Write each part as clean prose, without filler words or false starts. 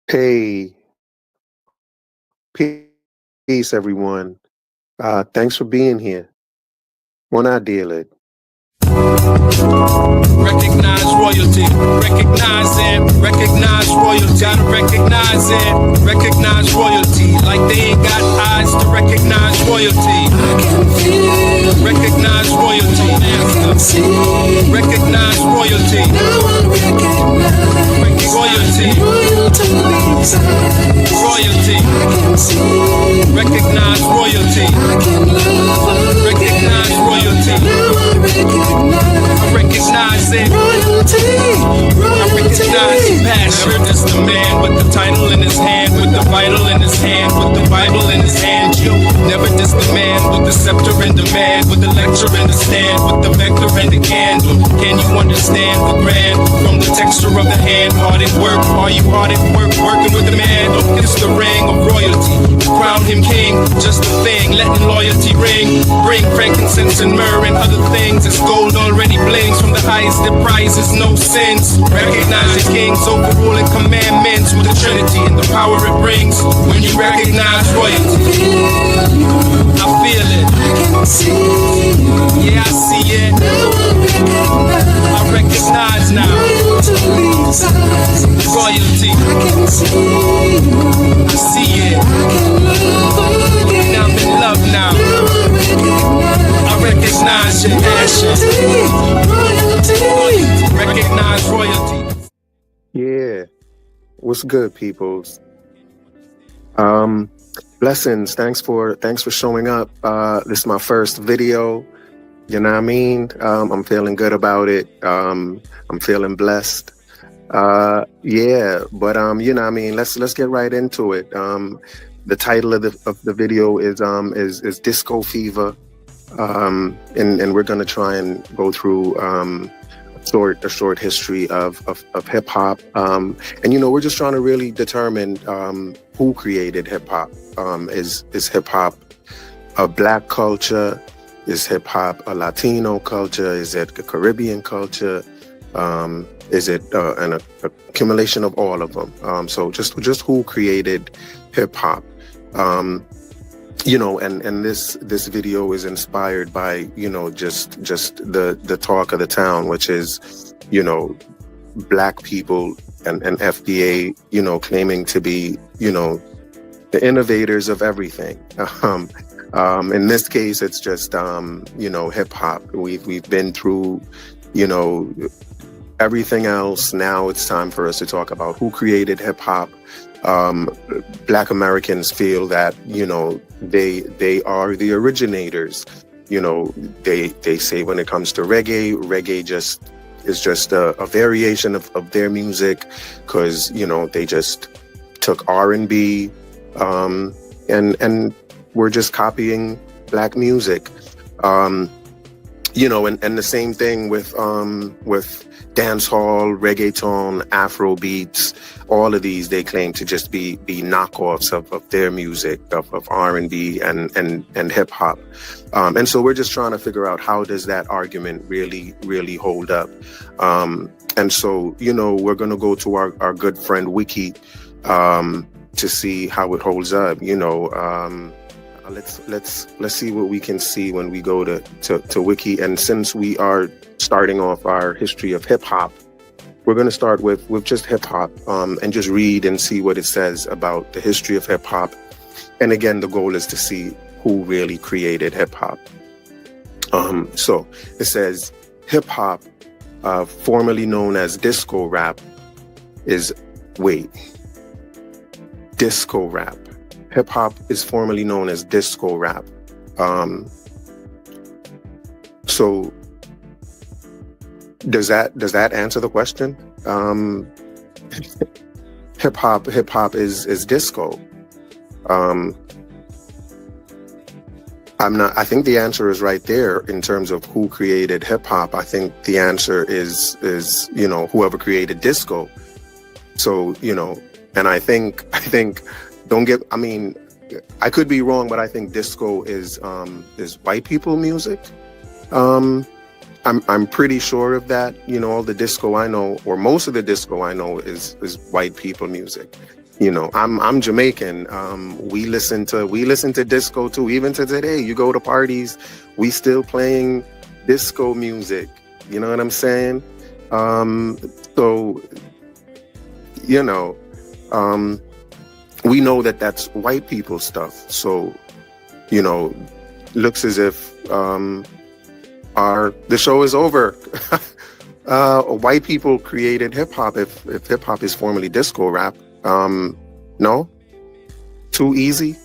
Hey, peace, everyone. Thanks for being here. Buona deal. Recognize royalty, recognize it, recognize royalty, gotta recognize it, recognize royalty, like they ain't got eyes to recognize royalty. I can feel, recognize royalty, I can see, recognize royalty, now I recognize royalty, royalty, I can see, recognize royalty, I can love, recognize royalty, now I recognize it. I recognize passion. Never just the man with the title in his hand, with the vital in his hand, with the Bible in his hand. You never just the man with the scepter and demand, with the lecture and the stand, with the vector and the candle. Can you understand the grand from the texture of the hand? Hard at work, are you hard at work? Working with the man, it's the ring of royalty. Crown him king, just a thing, letting loyalty ring. Bring frankincense and myrrh and other things. It's gold already blings from the highest that prizes no sins. Recognize the king's overruling commandments with the Trinity and the power it brings when you recognize royalty. I feel it. Yeah, I see it. I recognize now. Royalty. I see it. Now I'm in love now. I recognize your passion. Recognize royalty. Yeah, what's good, peoples? Blessings. Thanks for showing up. This is my first video. You know what I mean? I'm feeling good about it. I'm feeling blessed. Yeah, but you know what I mean? Let's get right into it. The title of the video is Disco Fever. And we're gonna try and go through a short history of hip hop. And you know, we're just trying to really determine who created hip hop. Is hip hop a Black culture? Is hip hop a Latino culture? Is it a Caribbean culture? Is it an accumulation of all of them? So just who created hip hop? You know, and this video is inspired by, you know, just the talk of the town, which is, you know, Black people and FBA, you know, claiming to be, you know, the innovators of everything. In this case, it's just you know, hip hop. We've been through, you know, everything else. Now it's time for us to talk about who created hip hop. Black Americans feel that, you know, they are the originators. You know, they say when it comes to reggae is just a variation of their music, because, you know, they just took R&B and we're just copying Black music. You know, and the same thing with dancehall, reggaeton, Afro beats. All of these, they claim to just be knockoffs of their music, of R&B and hip hop. And so we're just trying to figure out, how does that argument really hold up? And so, you know, we're going to go to our good friend Wiki to see how it holds up. You know, let's see what we can see when we go to Wiki. And since we are starting off our history of hip hop, we're going to start with just hip hop and just read and see what it says about the history of hip hop. And again, the goal is to see who really created hip hop. So it says hip hop, formerly known as disco rap, disco rap. Hip hop is formerly known as disco rap. So does that answer the question? Hip hop is disco. I think the answer is right there in terms of who created hip hop. I think the answer is, you know, whoever created disco. So, you know, and I think I mean, I could be wrong, but I think disco is white people music. I'm pretty sure of that. You know, all the disco I know, or most of the disco I know, is white people music. You know, I'm Jamaican. We listen to disco too. Even to today, you go to parties, we still playing disco music. You know what I'm saying? So you know, we know that that's white people stuff. So you know, looks as if the show is over. White people created hip hop. If hip hop is formerly disco rap. No, too easy.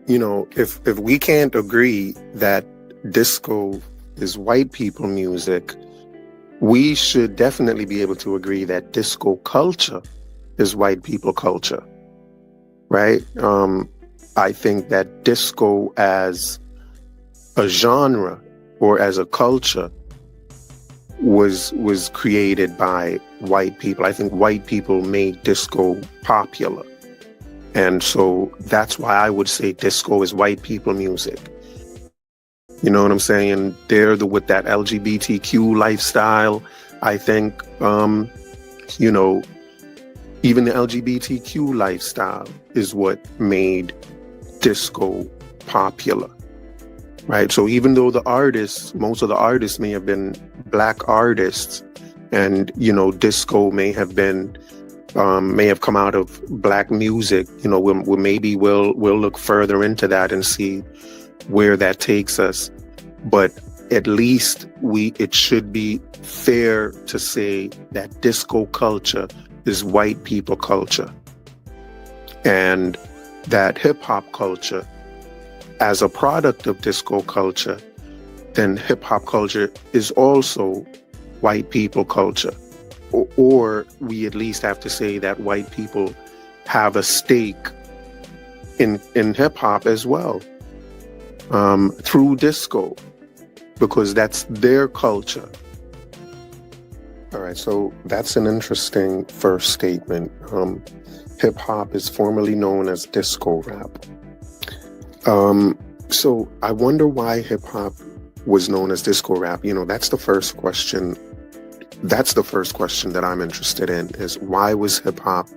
You know, if we can't agree that disco is white people music, we should definitely be able to agree that disco culture is white people culture, right? I think that disco as a genre or as a culture was created by white people. I think white people made disco popular. And so that's why I would say disco is white people music. You know what I'm saying? They're with that LGBTQ lifestyle. I think, you know, even the LGBTQ lifestyle is what made disco popular. Right. So even though most of the artists may have been Black artists, and, you know, disco may have come out of Black music, you know, we'll look further into that and see where that takes us. But at least it should be fair to say that disco culture is white people culture, and that hip hop culture, as a product of disco culture, then hip hop culture is also white people culture. Or we at least have to say that white people have a stake in hip hop as well, through disco, because that's their culture. All right, so that's an interesting first statement. Hip hop is formerly known as disco rap. So I wonder why hip hop was known as disco rap. You know, that's the first question. That's the first question that I'm interested in, is why was hip hop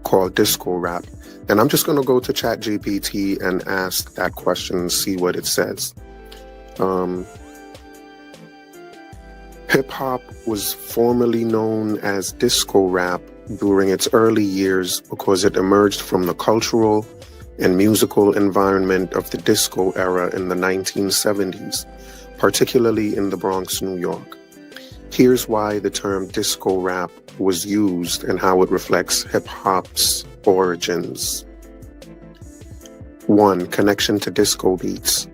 called disco rap? And I'm just going to go to ChatGPT and ask that question and see what it says. Hip hop was formerly known as disco rap during its early years because it emerged from the cultural and musical environment of the disco era in the 1970s, particularly in the Bronx, New York. Here's why the term disco rap was used and how it reflects hip-hop's origins. 1. Connection to disco beats.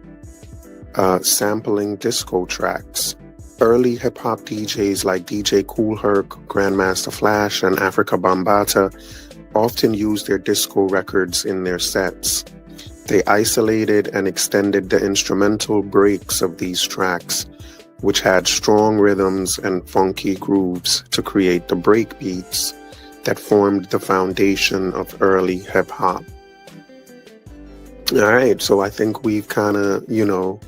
Sampling disco tracks. Early hip-hop DJs like DJ Kool Herc, Grandmaster Flash, and Africa Bambaataa often used their disco records in their sets. They isolated and extended the instrumental breaks of these tracks, which had strong rhythms and funky grooves, to create the break beats that formed the foundation of early hip hop. All right, so I think we've kind of, you know,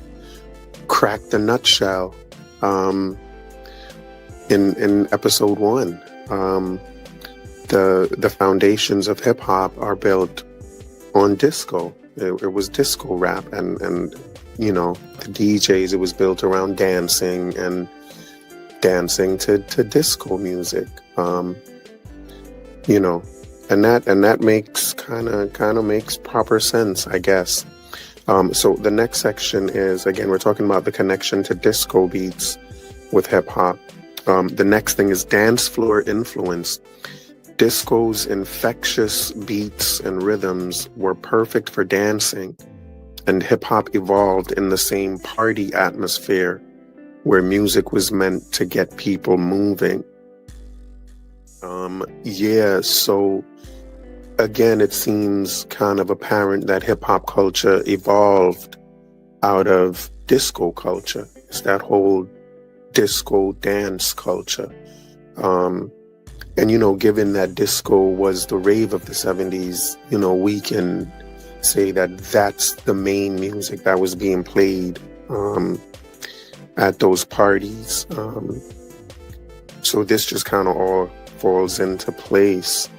cracked the nutshell in episode 1. The foundations of hip hop are built on disco. It was disco rap, and you know, the DJs, it was built around dancing and dancing to disco music. You know, and that makes kind of makes proper sense, I guess. So the next section is, again, we're talking about the connection to disco beats with hip hop. The next thing is dance floor influence. Disco's infectious beats and rhythms were perfect for dancing, and hip hop evolved in the same party atmosphere where music was meant to get people moving. So again, it seems kind of apparent that hip hop culture evolved out of disco culture. It's that whole disco dance culture. And, you know, given that disco was the rave of the 70s, you know, we can say that that's the main music that was being played at those parties. So this just kind of all falls into place.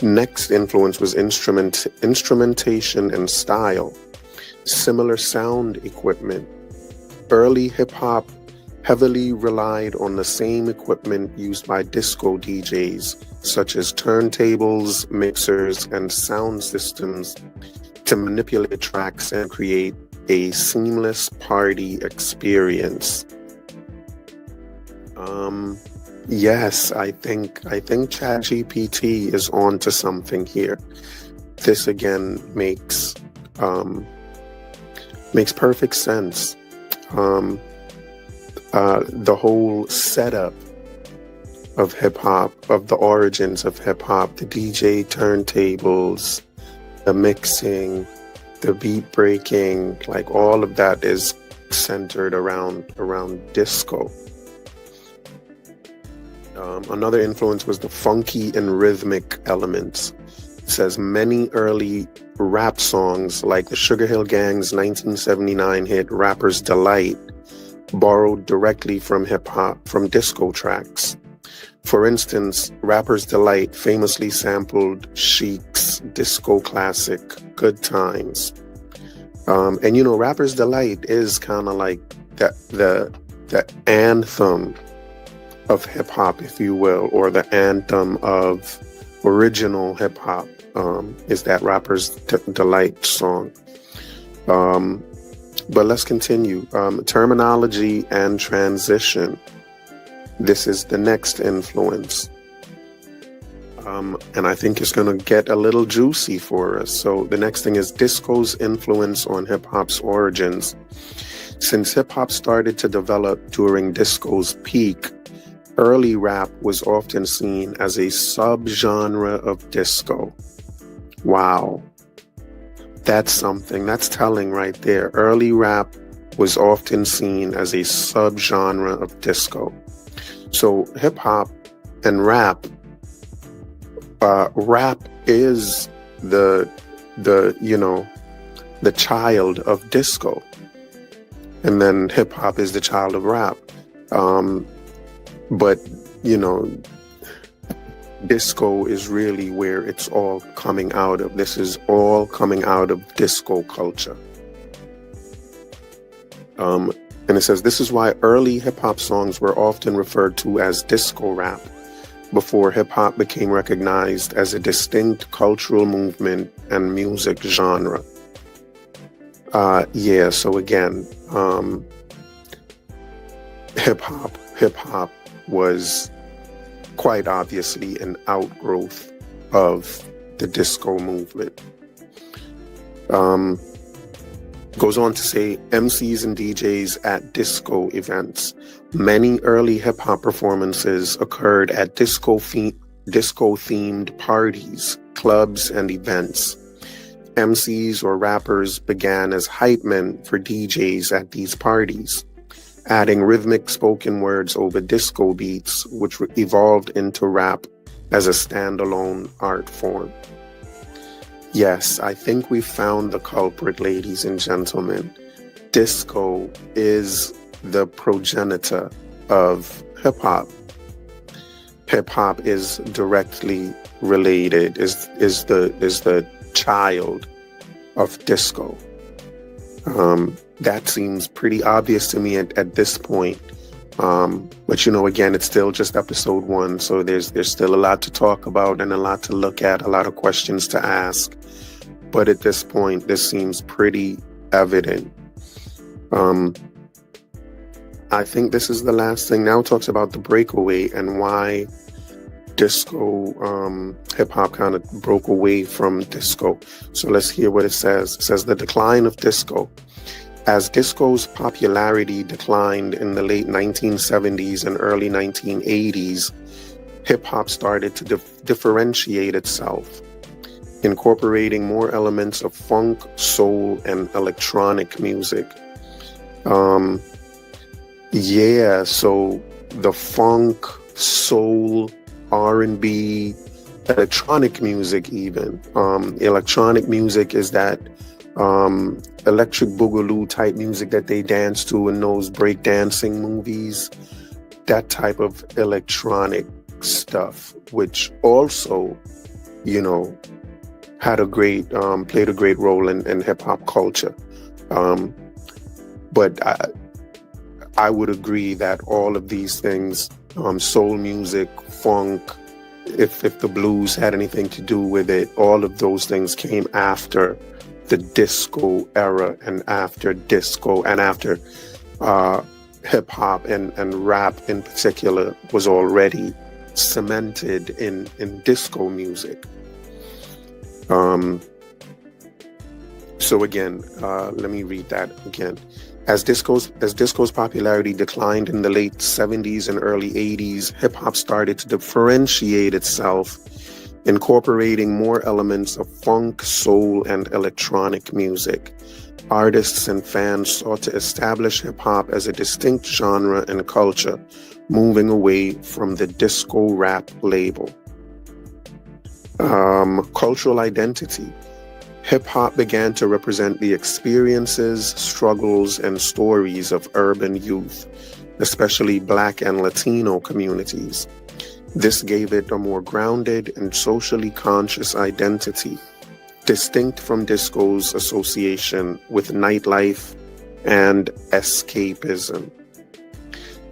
Next influence was instrumentation and style. Similar sound equipment. Early hip-hop heavily relied on the same equipment used by disco DJs, such as turntables, mixers, and sound systems to manipulate tracks and create a seamless party experience. Yes, I think ChatGPT is on to something here. This again makes perfect sense. The whole setup of hip hop, of the origins of hip hop, the DJ turntables, the mixing, the beat breaking, like all of that is centered around disco. Another influence was the funky and rhythmic elements. It says many early rap songs, like the Sugar Hill Gang's 1979 hit Rapper's Delight, borrowed directly from hip-hop, from disco tracks. For instance, Rapper's Delight famously sampled Chic's disco classic, Good Times. And you know, Rapper's Delight is kind of like the anthem of hip-hop, if you will, or the anthem of original hip-hop, is that Rapper's Delight song. But let's continue. Terminology and transition. This is the next influence. And I think it's going to get a little juicy for us. So the next thing is disco's influence on hip-hop's origins. Since hip-hop started to develop during disco's peak, early rap was often seen as a subgenre of disco. Wow. That's something. That's telling right there. Early rap was often seen as a subgenre of disco. So hip hop and rap is the child of disco. And then hip hop is the child of rap. But, you know, disco is really where it's all coming out of. This is all coming out of disco culture. And it says, this is why early hip-hop songs were often referred to as disco rap, before hip-hop became recognized as a distinct cultural movement and music genre. So again, hip-hop was quite obviously an outgrowth of the disco movement. Goes on to say, MCs and DJs at disco events. Many early hip-hop performances occurred at disco-themed parties, clubs, and events. MCs or rappers began as hype men for DJs at these parties, adding rhythmic spoken words over disco beats, which evolved into rap as a standalone art form. Yes, I think we found the culprit, ladies and gentlemen. Disco is the progenitor of hip-hop. Hip-hop is directly related, is the child of disco. That seems pretty obvious to me at this point. But you know, again, it's still just episode 1, so there's still a lot to talk about and a lot to look at, a lot of questions to ask. But at this point, this seems pretty evident. I think this is the last thing. Now it talks about the breakaway and why disco, hip-hop kind of broke away from disco. So let's hear what it says. It says, the decline of disco. As disco's popularity declined in the late 1970s and early 1980s, hip-hop started to differentiate itself, incorporating more elements of funk, soul, and electronic music. So the funk, soul, R&B, electronic music even. Electronic music is that electric boogaloo type music that they dance to in those breakdancing movies. That type of electronic stuff, which also, you know, had a great, played a great role in hip hop culture. But I would agree that all of these things, soul music, funk, if the blues had anything to do with it, all of those things came after the disco era and after disco and after hip hop and rap in particular was already cemented in disco music. So again, let me read that again. As disco's popularity declined in the late 70s and early 80s, hip hop started to differentiate itself, incorporating more elements of funk, soul, and electronic music. Artists and fans sought to establish hip hop as a distinct genre and culture, moving away from the disco rap label. Cultural identity. Hip hop began to represent the experiences, struggles, and stories of urban youth, especially Black and Latino communities. This gave it a more grounded and socially conscious identity, distinct from disco's association with nightlife and escapism.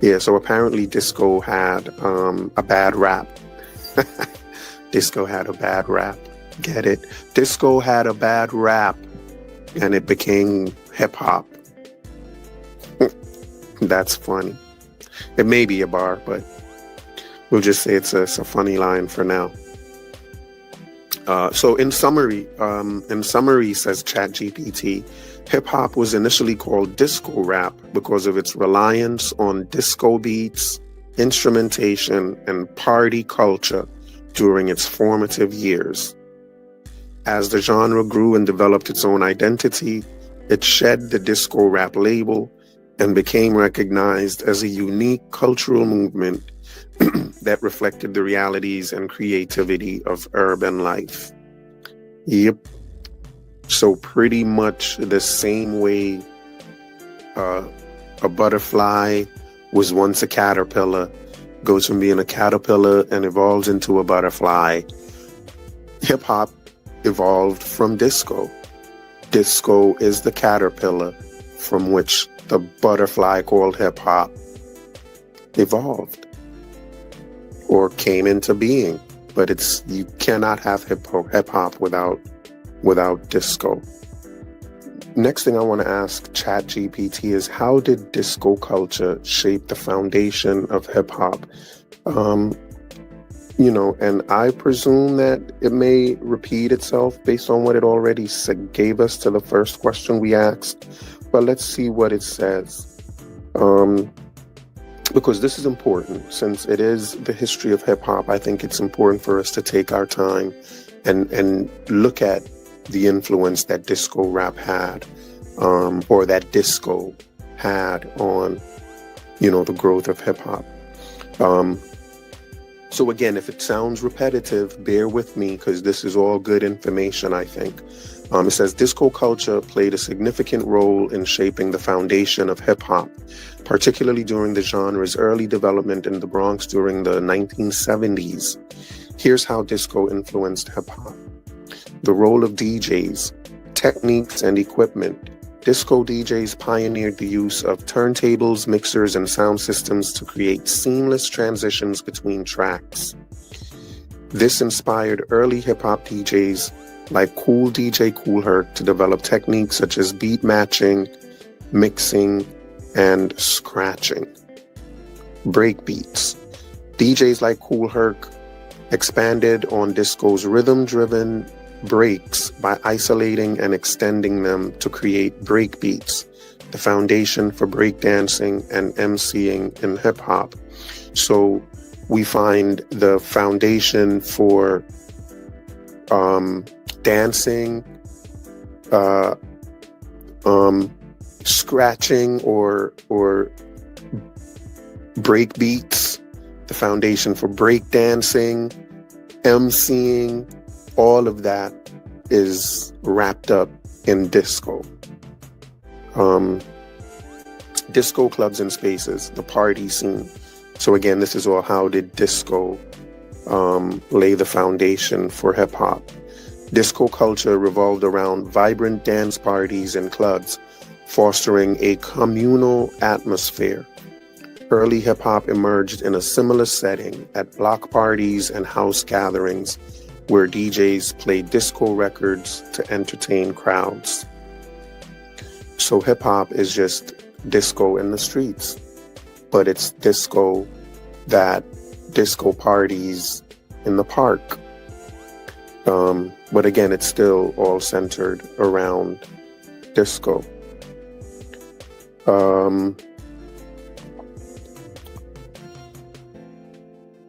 Yeah, so apparently disco had a bad rap. Disco had a bad rap. Get it? Disco had a bad rap and it became hip hop. That's funny. It may be a bar, but we'll just say it's a funny line for now. So in summary, says ChatGPT, hip hop was initially called disco rap because of its reliance on disco beats, instrumentation, and party culture during its formative years. As the genre grew and developed its own identity, it shed the disco rap label and became recognized as a unique cultural movement that reflected the realities and creativity of urban life. Yep. So pretty much the same way a butterfly was once a caterpillar, goes from being a caterpillar and evolves into a butterfly. Hip hop evolved from disco. Disco is the caterpillar from which the butterfly called hip hop evolved or came into being. But you cannot have hip hop without disco. Next thing I want to ask ChatGPT is, how did disco culture shape the foundation of hip hop? And I presume that it may repeat itself based on what it already gave us to the first question we asked. But let's see what it says. Because this is important, since it is the history of hip hop. I think it's important for us to take our time and look at the influence that disco rap had, or that disco had on, the growth of hip hop. So again, if it sounds repetitive, bear with me, because this is all good information, I think. It says disco culture played a significant role in shaping the foundation of hip hop, particularly during the genre's early development in the Bronx during the 1970s. Here's how disco influenced hip hop. The role of DJs, techniques, and equipment. Disco DJs pioneered the use of turntables, mixers, and sound systems to create seamless transitions between tracks. This inspired early hip-hop DJs like DJ Kool Herc to develop techniques such as beat matching, mixing, and scratching. Breakbeats. DJs like Kool Herc expanded on disco's rhythm-driven breaks by isolating and extending them to create breakbeats, the foundation for breakdancing and MCing in hip hop. So we find the foundation for dancing, scratching or breakbeats, the foundation for breakdancing, MCing. All of that is wrapped up in disco. Disco clubs and spaces, the party scene. So again, this is all how did disco lay the foundation for hip hop. Disco culture revolved around vibrant dance parties and clubs, fostering a communal atmosphere. Early hip hop emerged in a similar setting at block parties and house gatherings where DJs played disco records to entertain crowds. So hip hop is just disco in the streets, but it's disco parties in the park. But again, it's still all centered around disco.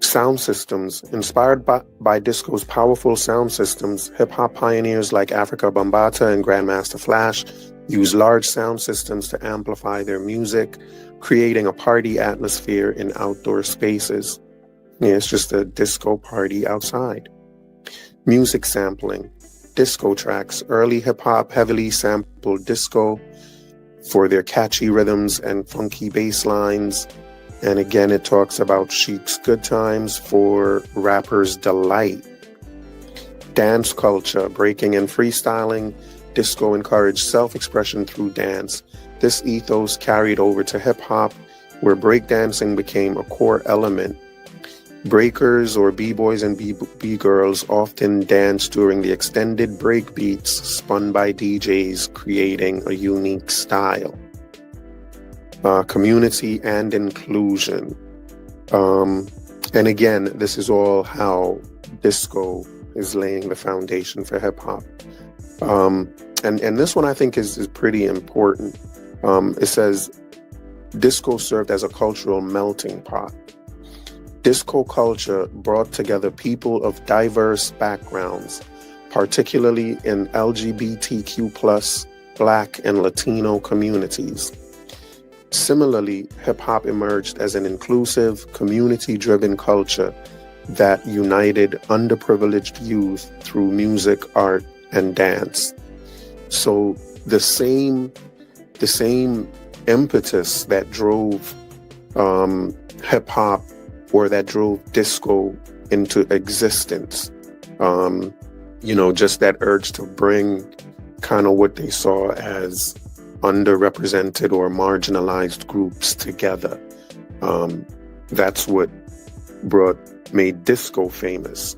Sound systems. Inspired by disco's powerful sound systems, hip-hop pioneers like Africa Bambaataa and Grandmaster Flash used large sound systems to amplify their music, creating a party atmosphere in outdoor spaces. Yeah, it's just a disco party outside. Music sampling. Disco tracks. Early hip-hop heavily sampled disco for their catchy rhythms and funky bass lines. And again, it talks about Chic's Good Times for rappers' delight. Dance culture. Breaking and freestyling. Disco encouraged self-expression through dance. This ethos carried over to hip-hop, where breakdancing became a core element. Breakers or b-boys and b-girls often dance during the extended break beats spun by DJs, creating a unique style. Community and inclusion. And again, this is all how disco is laying the foundation for hip-hop. And this one I think is pretty important. It says, disco served as a cultural melting pot. Disco culture brought together people of diverse backgrounds, particularly in LGBTQ+, Black and Latino communities. Similarly, hip-hop emerged as an inclusive, community-driven culture that united underprivileged youth through music, art, and dance. So the same impetus that drove hip-hop or that drove disco into existence, just that urge to bring kind of what they saw as underrepresented or marginalized groups together. That's what made disco famous.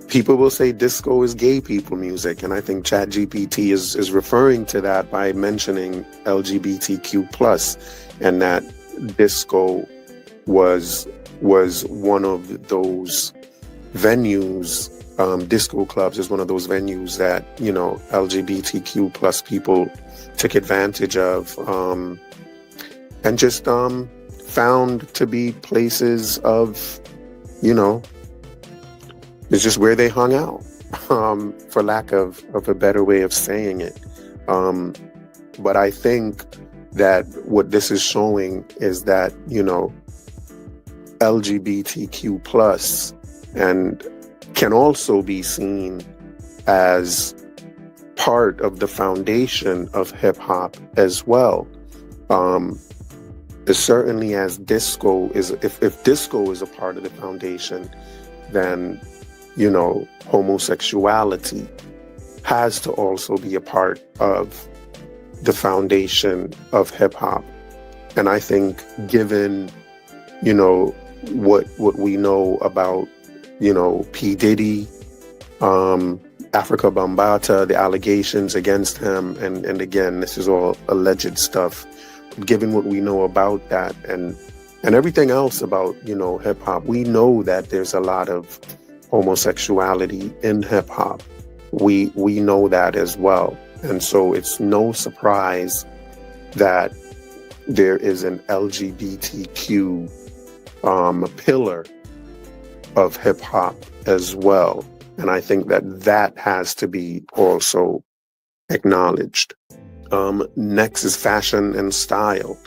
People will say disco is gay people music, and I think ChatGPT is referring to that by mentioning LGBTQ+, and that disco was one of those venues. Disco clubs is one of those venues that, LGBTQ+ people took advantage of, and just found to be places of, it's just where they hung out, for lack of a better way of saying it. But I think that what this is showing is that, LGBTQ+ and can also be seen as part of the foundation of hip hop as well. Certainly as disco is, if disco is a part of the foundation, then, homosexuality has to also be a part of the foundation of hip hop. And I think given, what we know about, P. Diddy, Africa Bambaataa, the allegations against him, and again, this is all alleged stuff. Given what we know about that and everything else about, hip hop, we know that there's a lot of homosexuality in hip hop. We know that as well. And so it's no surprise that there is an LGBTQ pillar of hip hop as well. And I think that has to be also acknowledged. Next is fashion and style.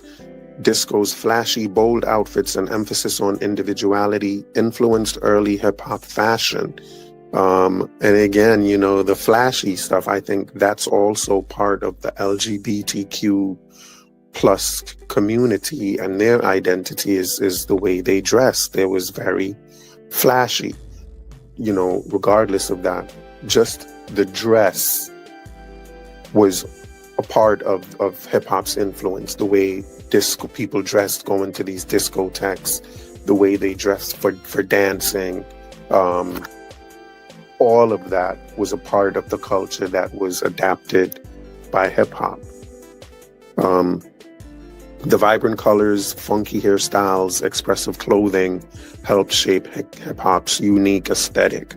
Disco's flashy, bold outfits and emphasis on individuality influenced early hip hop fashion. And again, the flashy stuff, I think that's also part of the LGBTQ plus community and their identity is the way they dressed. It was very flashy, you know, regardless of that. Just the dress was a part of hip hop's influence. The way disco people dressed going to these discotheques, the way they dressed for dancing, all of that was a part of the culture that was adapted by hip hop. The vibrant colors, funky hairstyles, expressive clothing helped shape hip hop's unique aesthetic.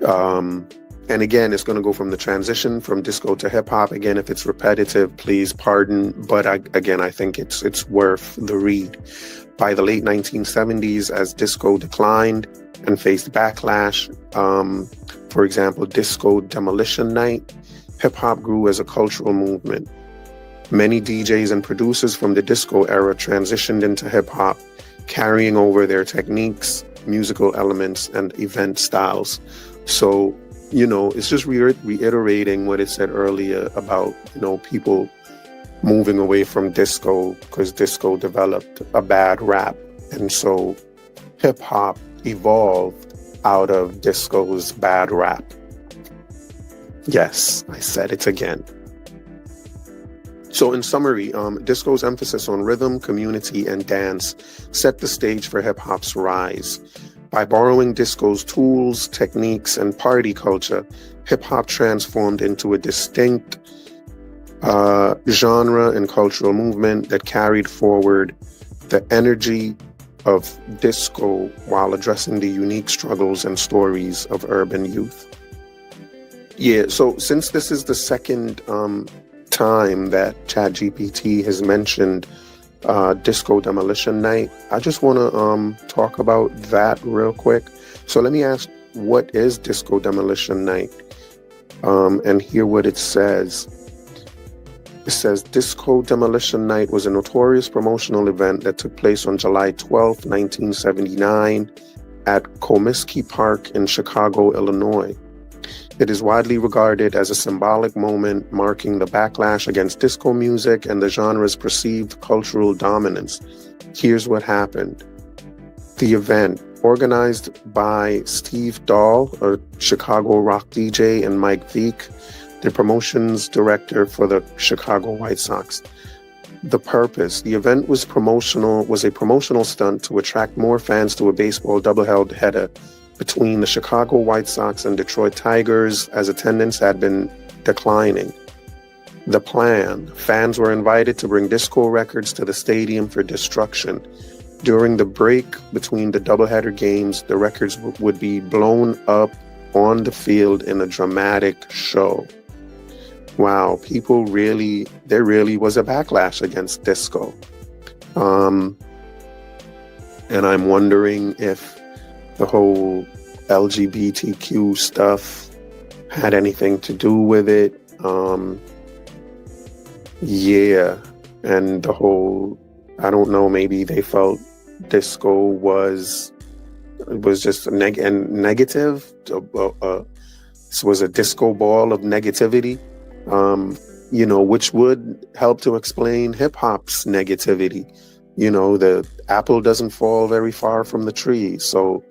And again, it's going to go from the transition from disco to hip hop. Again, if it's repetitive, please pardon. But I think it's worth the read. By the late 1970s, as disco declined and faced backlash, for example, Disco Demolition Night, hip hop grew as a cultural movement. Many DJs and producers from the disco era transitioned into hip hop, carrying over their techniques, musical elements, and event styles. So, you know, it's just reiterating what it said earlier about, you know, people moving away from disco because disco developed a bad rap. And so hip hop evolved out of disco's bad rap. Yes, I said it again. So in summary, disco's emphasis on rhythm, community, and dance set the stage for hip hop's rise. By borrowing disco's tools, techniques, and party culture, hip hop transformed into a distinct genre and cultural movement that carried forward the energy of disco while addressing the unique struggles and stories of urban youth. Yeah, so since this is the second time that ChatGPT has mentioned Disco Demolition Night, I just want to talk about that real quick. So let me ask, what is Disco Demolition Night? And hear what it says. It says, Disco Demolition Night was a notorious promotional event that took place on July 12, 1979 at Comiskey Park in Chicago, Illinois. It is widely regarded as a symbolic moment marking the backlash against disco music and the genre's perceived cultural dominance. Here's what happened. The event, organized by Steve Dahl, a Chicago rock DJ, and Mike Veek, the promotions director for the Chicago White Sox. The purpose, the event was a promotional stunt to attract more fans to a baseball doubleheader between the Chicago White Sox and Detroit Tigers, as attendance had been declining. The plan, fans were invited to bring disco records to the stadium for destruction. During the break between the doubleheader games, the records would be blown up on the field in a dramatic show. Wow, there really was a backlash against disco. And I'm wondering if the whole LGBTQ stuff had anything to do with it. Yeah, and the whole, I don't know, maybe they felt disco was just negative. This was a disco ball of negativity, you know, which would help to explain hip hop's negativity. You know, the apple doesn't fall very far from the tree. So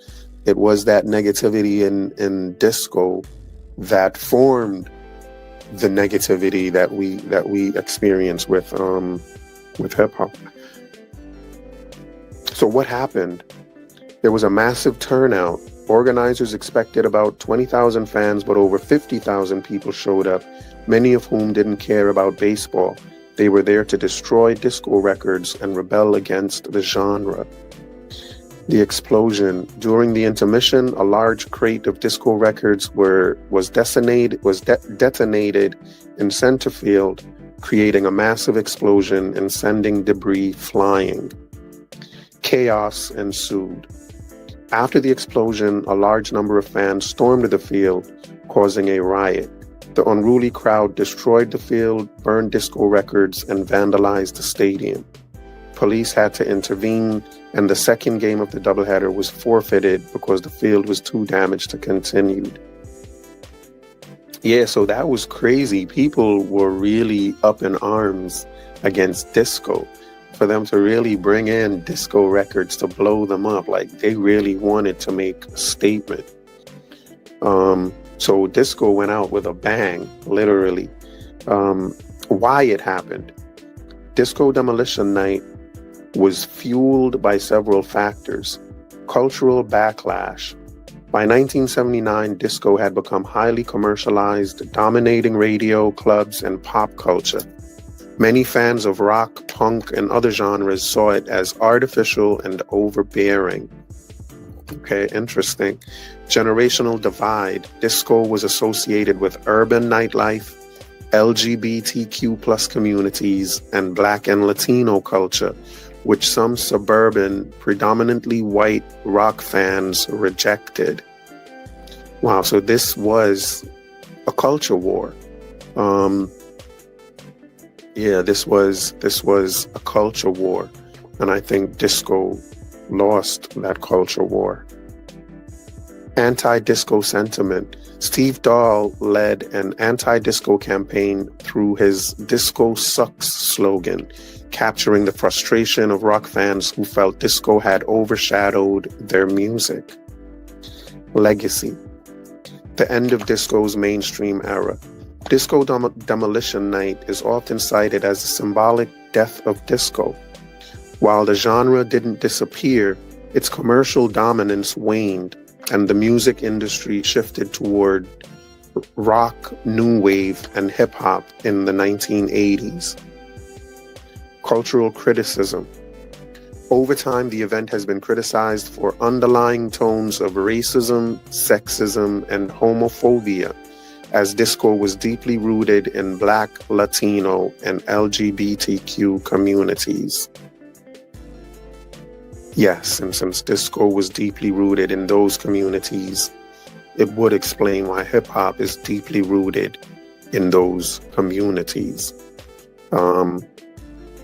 it was that negativity in disco that formed the negativity that we experience with hip hop. So what happened? There was a massive turnout. Organizers expected about 20,000 fans, but over 50,000 people showed up, many of whom didn't care about baseball. They were there to destroy disco records and rebel against the genre. The explosion. During the intermission, a large crate of disco records was detonated in center field, creating a massive explosion and sending debris flying. Chaos ensued. After the explosion, a large number of fans stormed the field, causing a riot. The unruly crowd destroyed the field, burned disco records, and vandalized the stadium. Police had to intervene, and the second game of the doubleheader was forfeited because the field was too damaged to continue. Yeah, so that was crazy. People were really up in arms against disco, for them to really bring in disco records to blow them up. Like, they really wanted to make a statement. So disco went out with a bang, literally. Why it happened? Disco Demolition Night was fueled by several factors. Cultural backlash. By 1979, disco had become highly commercialized, dominating radio, clubs, and pop culture. Many fans of rock, punk, and other genres saw it as artificial and overbearing. Okay, interesting. Generational divide. Disco was associated with urban nightlife, LGBTQ plus communities, and Black and Latino culture, which some suburban, predominantly white rock fans rejected. Wow, so this was a culture war. This was a culture war, and I think disco lost that culture war. Anti-disco sentiment. Steve Dahl led an anti-disco campaign through his "Disco Sucks" slogan, capturing the frustration of rock fans who felt disco had overshadowed their music. Legacy. The end of disco's mainstream era. Disco Demolition Night is often cited as a symbolic death of disco. While the genre didn't disappear, its commercial dominance waned, and the music industry shifted toward rock, new wave, and hip-hop in the 1980s. Cultural criticism. Over time, the event has been criticized for underlying tones of racism, sexism, and homophobia, as disco was deeply rooted in Black, Latino, and LGBTQ communities. Yes, and since disco was deeply rooted in those communities, it would explain why hip-hop is deeply rooted in those communities.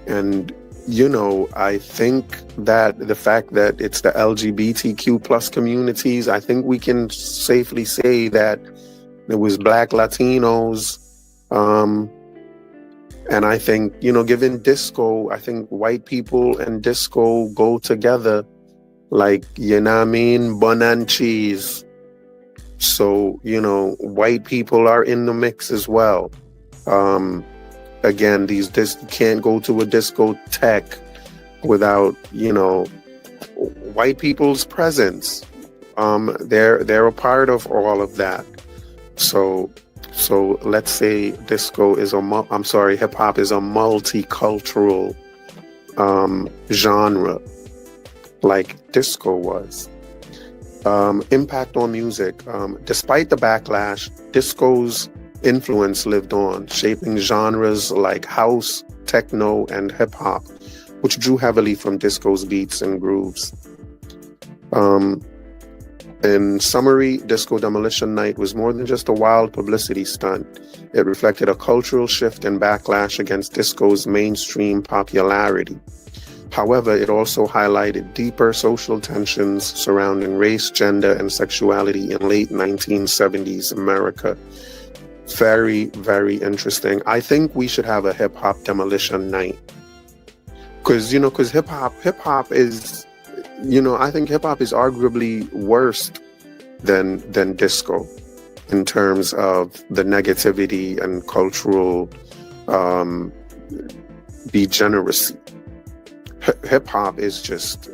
And, you know, I think that the fact that it's the LGBTQ plus communities, I think we can safely say that it was Black, Latinos, and I think, you know, given disco, I think white people and disco go together like, you know what I mean, bun and cheese. So, you know, white people are in the mix as well. Again, you can't go to a discotheque without, you know, white people's presence. They're a part of all of that. So let's say hip hop is a multicultural genre, like disco was. Impact on music. Despite the backlash, disco's influence lived on, shaping genres like house, techno, and hip hop, which drew heavily from disco's beats and grooves. In summary, Disco Demolition Night was more than just a wild publicity stunt. It reflected a cultural shift and backlash against disco's mainstream popularity. However, it also highlighted deeper social tensions surrounding race, gender, and sexuality in late 1970s America. Very, very interesting. I think we should have a hip-hop demolition night. Because hip-hop is, you know, I think hip-hop is arguably worse than disco in terms of the negativity and cultural degeneracy. Hip-hop is just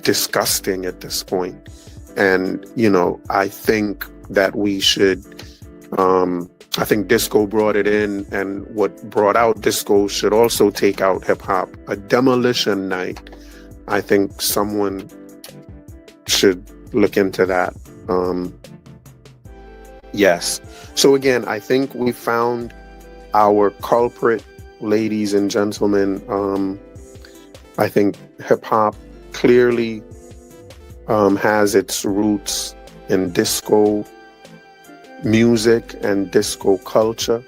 disgusting at this point. And, you know, I think that we should, I think disco brought it in, and what brought out disco should also take out hip-hop. A demolition night. I think someone should look into that. Yes. So again, I think we found our culprit, ladies and gentlemen. I think hip hop clearly has its roots in disco music and disco culture.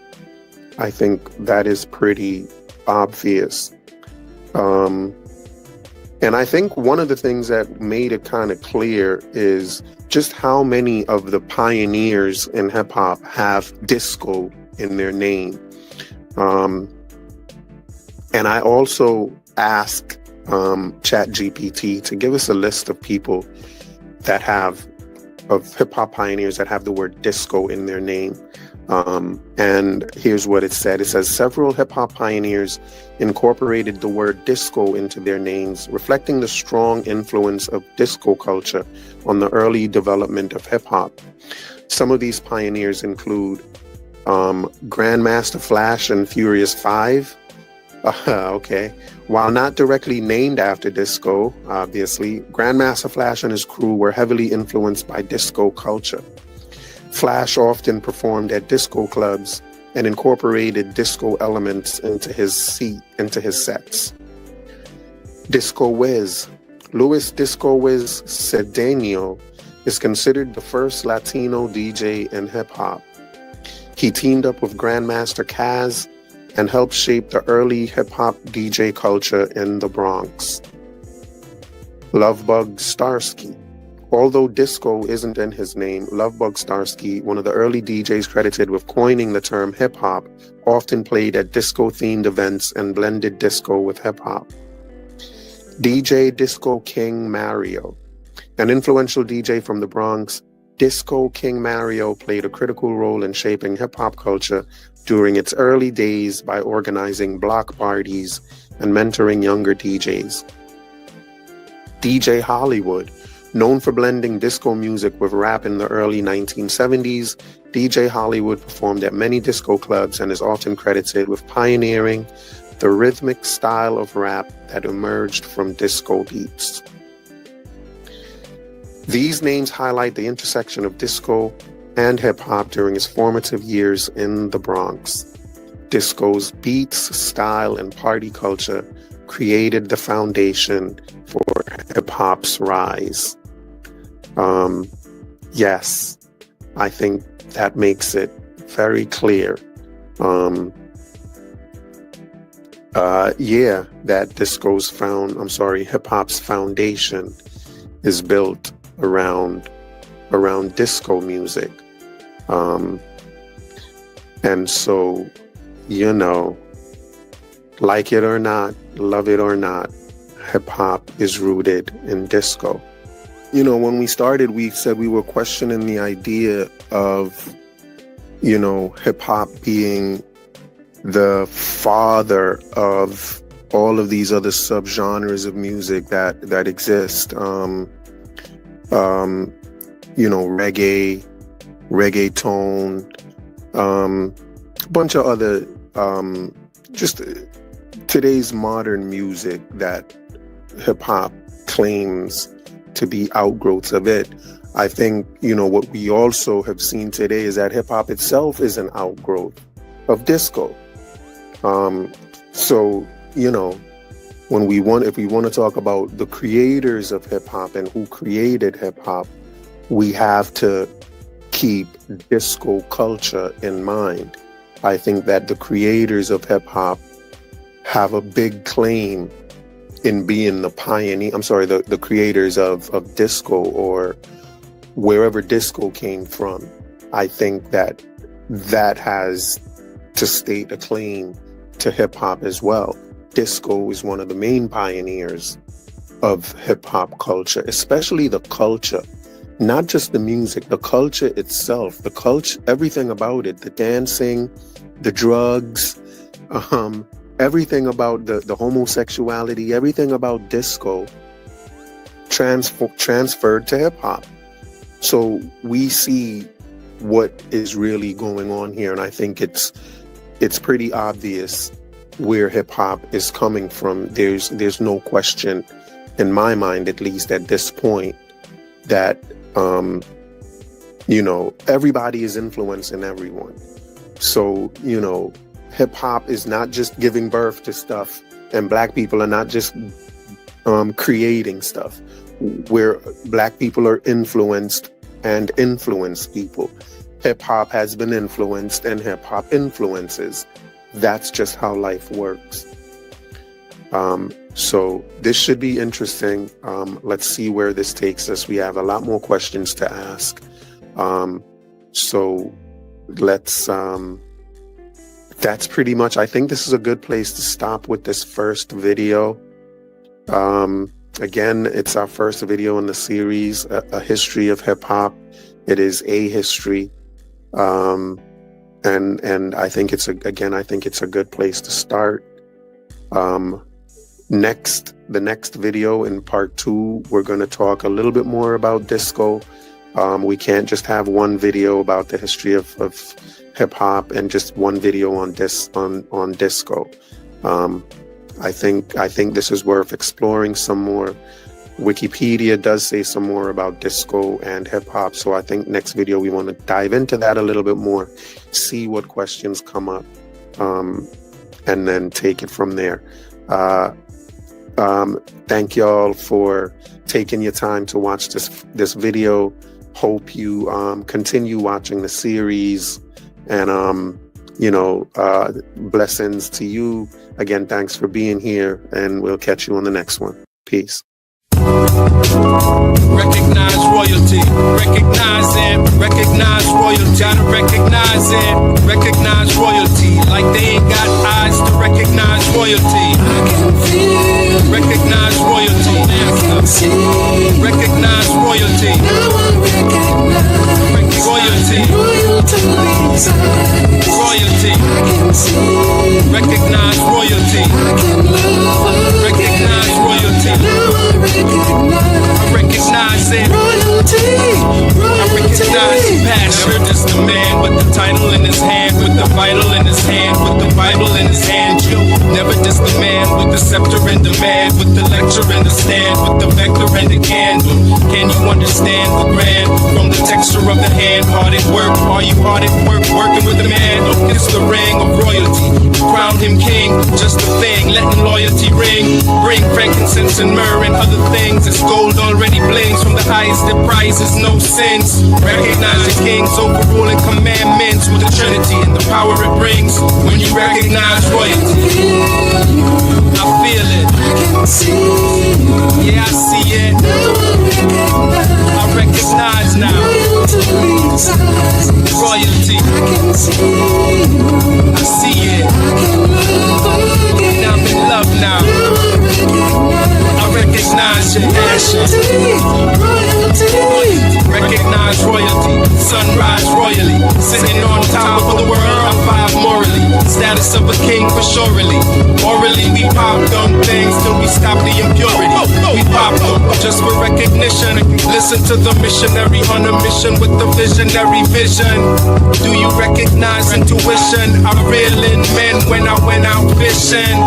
I think that is pretty obvious. And I think one of the things that made it kind of clear is just how many of the pioneers in hip hop have disco in their name. And I also asked ChatGPT to give us a list of people of hip hop pioneers that have the word disco in their name. And here's what it said. It says several hip hop pioneers incorporated the word disco into their names, reflecting the strong influence of disco culture on the early development of hip hop. Some of these pioneers include Grandmaster Flash and Furious 5. Okay. While not directly named after disco, obviously, Grandmaster Flash and his crew were heavily influenced by disco culture. Flash often performed at disco clubs and incorporated disco elements into his sets. Disco Wiz. Luis Disco Wiz Cedeno is considered the first Latino DJ in hip-hop. He teamed up with Grandmaster Caz and helped shape the early hip-hop DJ culture in the Bronx. Lovebug Starsky. Although disco isn't in his name, Lovebug Starsky, one of the early DJs credited with coining the term hip-hop, often played at disco-themed events and blended disco with hip-hop. DJ Disco King Mario. An influential DJ from the Bronx, Disco King Mario played a critical role in shaping hip-hop culture during its early days by organizing block parties and mentoring younger DJs. DJ Hollywood. Known for blending disco music with rap in the early 1970s, DJ Hollywood performed at many disco clubs and is often credited with pioneering the rhythmic style of rap that emerged from disco beats. These names highlight the intersection of disco and hip-hop during its formative years in the Bronx. Disco's beats, style, and party culture created the foundation for hip-hop's rise. Yes, I think that makes it very clear. That hip-hop's foundation is built around disco music. And so, like it or not, love it or not, hip-hop is rooted in disco. When we started, we said we were questioning the idea of, hip-hop being the father of all of these other subgenres of music that exist. Reggae, reggaeton, bunch of other, just today's modern music that hip-hop claims to be outgrowths of it. I think, what we also have seen today is that hip-hop itself is an outgrowth of disco. So, if we want to talk about the creators of hip-hop and who created hip-hop, we have to keep disco culture in mind. I think that the creators of hip-hop have a big claim in being the creators of disco, or wherever disco came from. I think that has to state a claim to hip-hop as well. Disco is one of the main pioneers of hip-hop culture, especially the culture, not just the music, the culture itself, everything about it, the dancing, the drugs, everything about the homosexuality, everything about disco transferred to hip-hop. So we see what is really going on here, and I think it's pretty obvious where hip-hop is coming from. There's no question, in my mind at least at this point, that everybody is influencing everyone. So, hip-hop is not just giving birth to stuff, and black people are not just creating stuff, where black people are influenced and influence people. Hip-hop has been influenced and hip-hop influences. That's just how life works. So this should be interesting. Let's see where this takes us. We have a lot more questions to ask. So let's that's pretty much, I think this is a good place to stop with this first video. Again, it's our first video in the series, a history of hip hop. It is a history. And I think it's I think it's a good place to start. The next video in part 2, we're going to talk a little bit more about disco. We can't just have one video about the history of hip hop and just one video on disco. I think this is worth exploring some more. Wikipedia does say some more about disco and hip hop, so I think next video we want to dive into that a little bit more, see what questions come up, and then take it from there. Thank y'all for taking your time to watch this video. Hope you continue watching the series, and blessings to you. Again, thanks for being here, and we'll catch you on the next one. Peace. Recognize royalty, recognize it, recognize royalty, gotta recognize it, recognize royalty, like they ain't got eyes to recognize royalty. I can feel, recognize royalty, I can see, recognize royalty, now I recognize royalty, royalty, I can see, recognize royalty, I can love, recognize royalty, now I recognize it. Royalty, I recognize passion. Never just a man with the title in his hand, with the vital in his hand, with the Bible in his hand. Never just a man with the scepter and demand, with the lecture and the stand, with the vector and the candle. Can you understand the grand from the texture of the hand? Hard at work, are you hard at work, working with the man? Don't kiss the ring of royalty. Crown him king, just a thing, letting loyalty ring. Bring frankincense and myrrh and other things. It's gold already blings from the highest that prizes no sins. Recognize the king's overruling commandments with the Trinity and the power it brings. When you recognize royalty, I feel it. I can see it. Yeah, I see it. I recognize now. Royalty. I can see it. I see it. Now I'm in love now. I recognize your passion. Recognize royalty. Sunrise royally. Sitting on top of the world. I'm five morally. Status of a king for surely. Orally we pop them things till we stop the impurity. We pop them just for recognition. Listen to the missionary on a mission with the visionary vision. Do you recognize intuition? I reel in men when I went out fishing.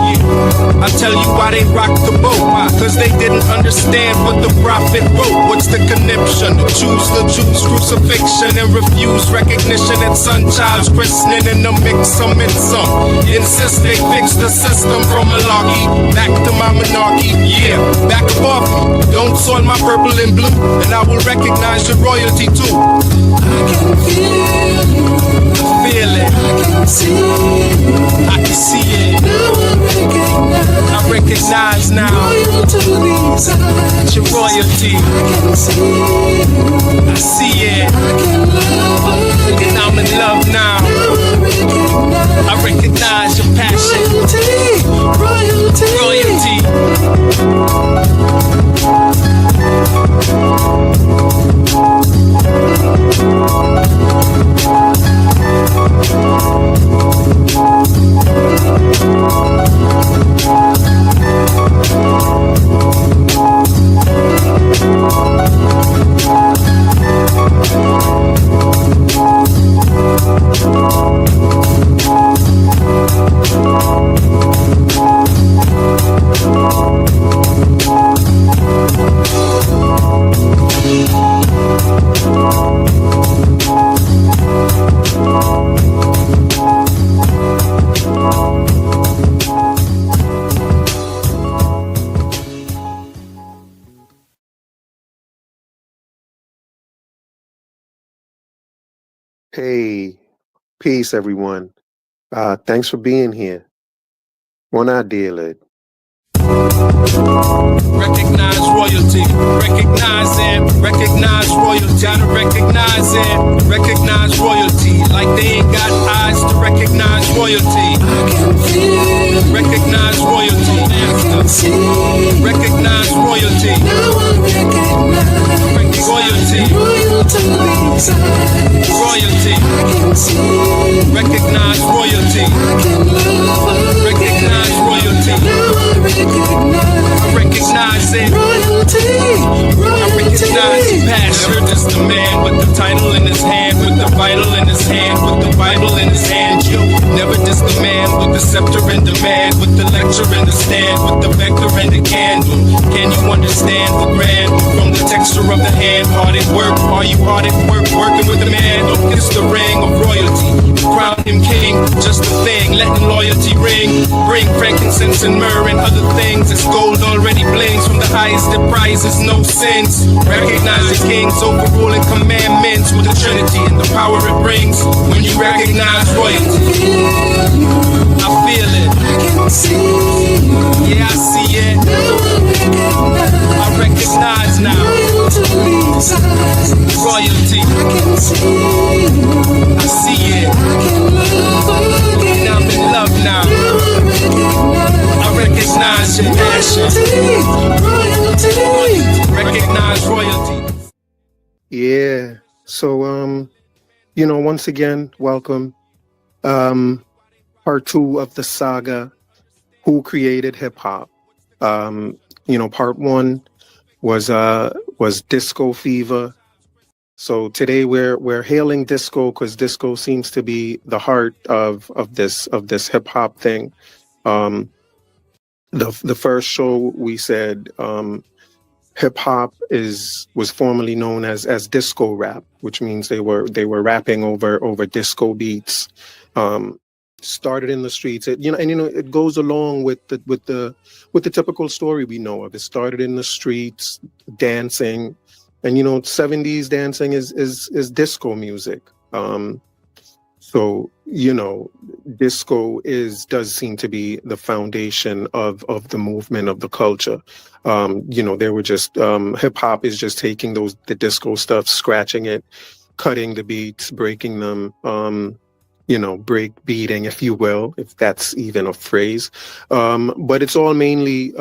I tell you why they rocked the boat. Cause they didn't understand what the prophet wrote. What's the conniption? Choose the Jews crucifixion and refuse recognition at son child's christening in the mix of some. Insist they fix the system from malarkey back to my monarchy. Yeah, back above me. Don't soil my purple and blue, and I will recognize your royalty too. I can feel you. I feel it. I can see it. I can see it. Now I recognize now. Your royalty. I can see it. I see it. I can love. And I'm in love now. I recognize your passion. Royalty. Hey, peace, everyone. Thanks for being here. One idea, Recognize royalty. Recognize royalty. Gotta recognize it. Recognize royalty. Like they ain't got eyes to recognize royalty. I can feel. Recognize royalty. I can see. Recognize royalty. Now I recognize royalty. Royalty's eyes. Royalty. I can see. Recognize royalty. I can love. Recognize royalty. Now I recognize it. Royalty. I recognize passion. Just the man with the title in his hand, with the vital in his hand, with the Bible in his hand. Yo, never just the man with the scepter and demand, with the lecture and the stand, with the vector and the candle. Can you understand the grand from the texture of the hand? Hard at work, are you hard at work? Working with the man, don't kiss the ring of royalty. Crown him king, just a thing, letting loyalty ring. Bring frankincense and myrrh and other things. It's gold already blings from the highest of prizes, no sins. Recognize the king's overruling commandments with the Trinity and the power it brings. When you recognize royalty, I feel it. I can see. Yeah, I see it. I recognize now. Royalty's eyes. Royalty. I can see. I see it. I can love again. Now I'm in love now. I recognize your passion. Royalty. Recognize royalty. Yeah. So, once again, welcome. Part 2 of the saga, Who Created Hip Hop. Part 1 was Disco Fever. So today we're hailing disco because disco seems to be the heart of this hip hop thing. The first show we said hip hop was formerly known as disco rap, which means they were rapping over disco beats. Started in the streets. It goes along with the typical story we know of. It started in the streets, dancing, and 70s dancing is disco music. So disco does seem to be the foundation of the movement of the culture. They were just hip hop is just taking the disco stuff, scratching it, cutting the beats, breaking them. Break beating, if you will, if that's even a phrase. But it's all mainly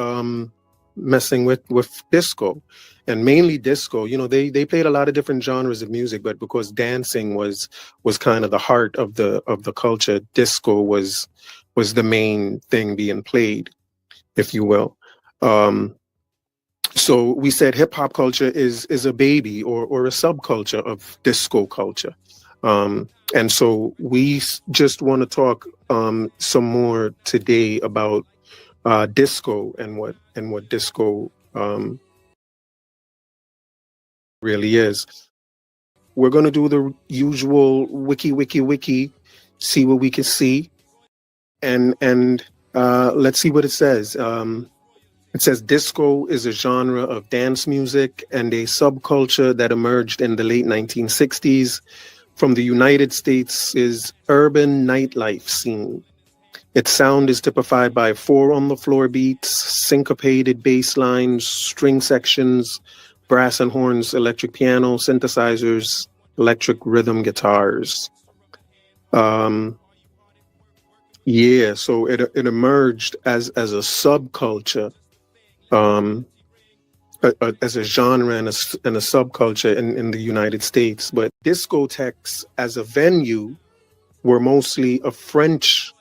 messing with disco, and mainly disco. They played a lot of different genres of music, but because dancing was kind of the heart of the culture, disco was the main thing being played, if you will. So we said hip hop culture is a baby or a subculture of disco culture. And so we just want to talk some more today about disco and what disco really is. We're going to do the usual wiki, see what we can see, and let's see what it says. It says disco is a genre of dance music and a subculture that emerged in the late 1960s from the United States' urban nightlife scene. Its sound is typified by 4-on-the-floor beats, syncopated bass lines, string sections, brass and horns, electric piano, synthesizers, electric rhythm guitars. So it emerged as a subculture, as a genre and a subculture in the United States. But discotheques as a venue were mostly a French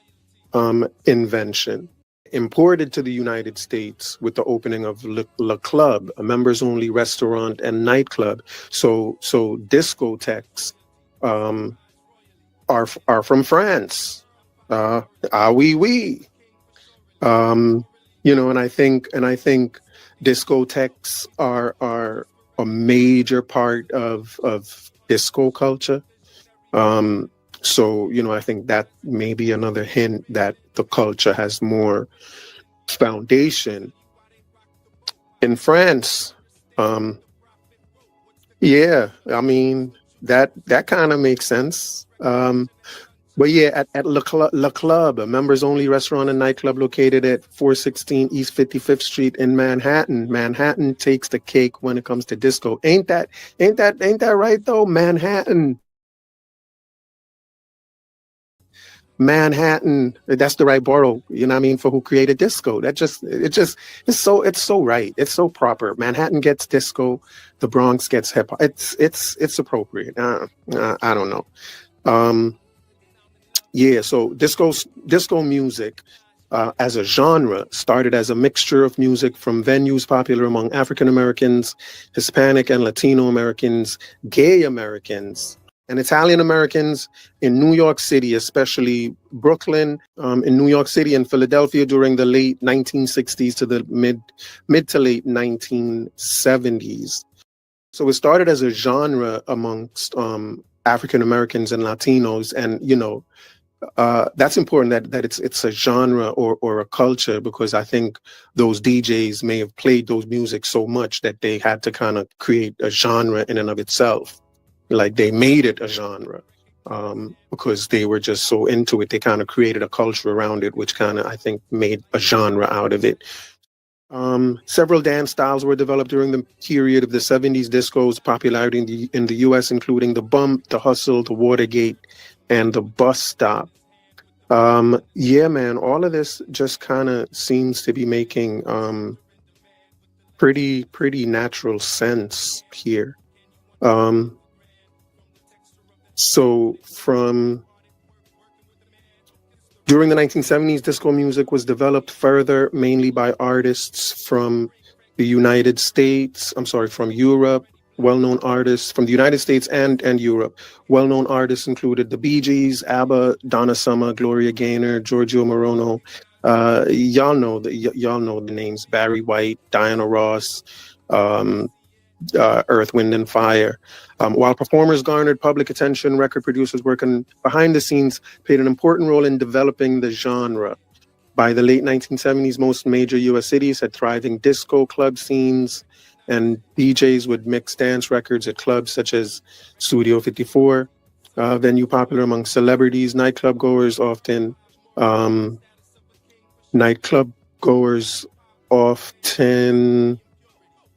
invention, imported to the United States with the opening of Le Club, a members-only restaurant and nightclub. So discotheques are from France. Oui. And I think discotheques are a major part of disco culture. So I think that may be another hint that the culture has more foundation in France. Yeah, I mean that kind of makes sense. But yeah, at Le Club, a members only restaurant and nightclub located at 416 East 55th Street in Manhattan. Manhattan takes the cake when it comes to disco. Ain't that right though? Manhattan, that's the right borough, you know what I mean, for who created disco. It's so right. It's so proper. Manhattan gets disco, the Bronx gets hip hop. It's appropriate. I don't know. Um, Yeah, so disco music as a genre started as a mixture of music from venues popular among African Americans, Hispanic and Latino Americans, gay Americans, and Italian Americans in New York City, especially Brooklyn, in New York City and Philadelphia during the late 1960s to the mid to late 1970s. So it started as a genre amongst African Americans and Latinos, and that's important that it's a genre or a culture, because I think those DJs may have played those music so much that they had to kind of create a genre in and of itself. Like they made it a genre because they were just so into it. They kind of created a culture around it, which kind of, I think, made a genre out of it. Several dance styles were developed during the period of the 70s disco's popularity in the US, including the bump, the hustle, the Watergate, and the bus stop. Yeah, man, all of this just kind of seems to be making pretty natural sense here. Um, so from During the 1970s, disco music was developed further, mainly by artists from the United States, from Europe, well-known artists from the United States and Europe. Well-known artists included the Bee Gees, ABBA, Donna Summer, Gloria Gaynor, Giorgio Moroder. Y'all know the names: Barry White, Diana Ross, um, Earth, Wind, and Fire. While performers garnered public attention, record producers working behind the scenes played an important role in developing the genre. By the late 1970s, most major U.S. cities had thriving disco club scenes, and DJs would mix dance records at clubs such as Studio 54, venue popular among celebrities, um, nightclub goers often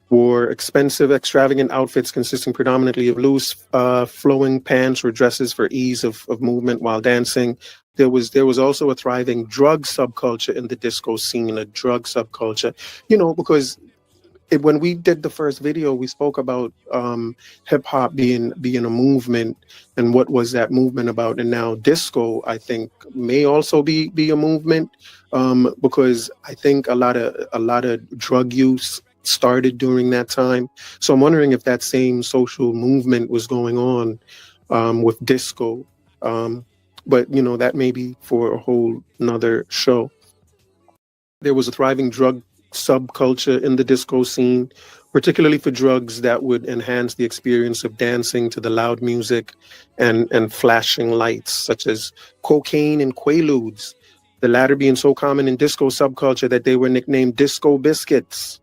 wore expensive, extravagant outfits consisting predominantly of loose, flowing pants or dresses for ease of movement while dancing. There was also a thriving drug subculture in the disco scene, a drug subculture, because when we did the first video, we spoke about hip hop being a movement, and what was that movement about. And now disco, I think, may also be a movement, because I think a lot of drug use started during that time. So I'm wondering if that same social movement was going on with disco. But that may be for a whole nother show. There was a thriving drug subculture in the disco scene, particularly for drugs that would enhance the experience of dancing to the loud music and flashing lights, such as cocaine and quaaludes, the latter being so common in disco subculture that they were nicknamed disco biscuits.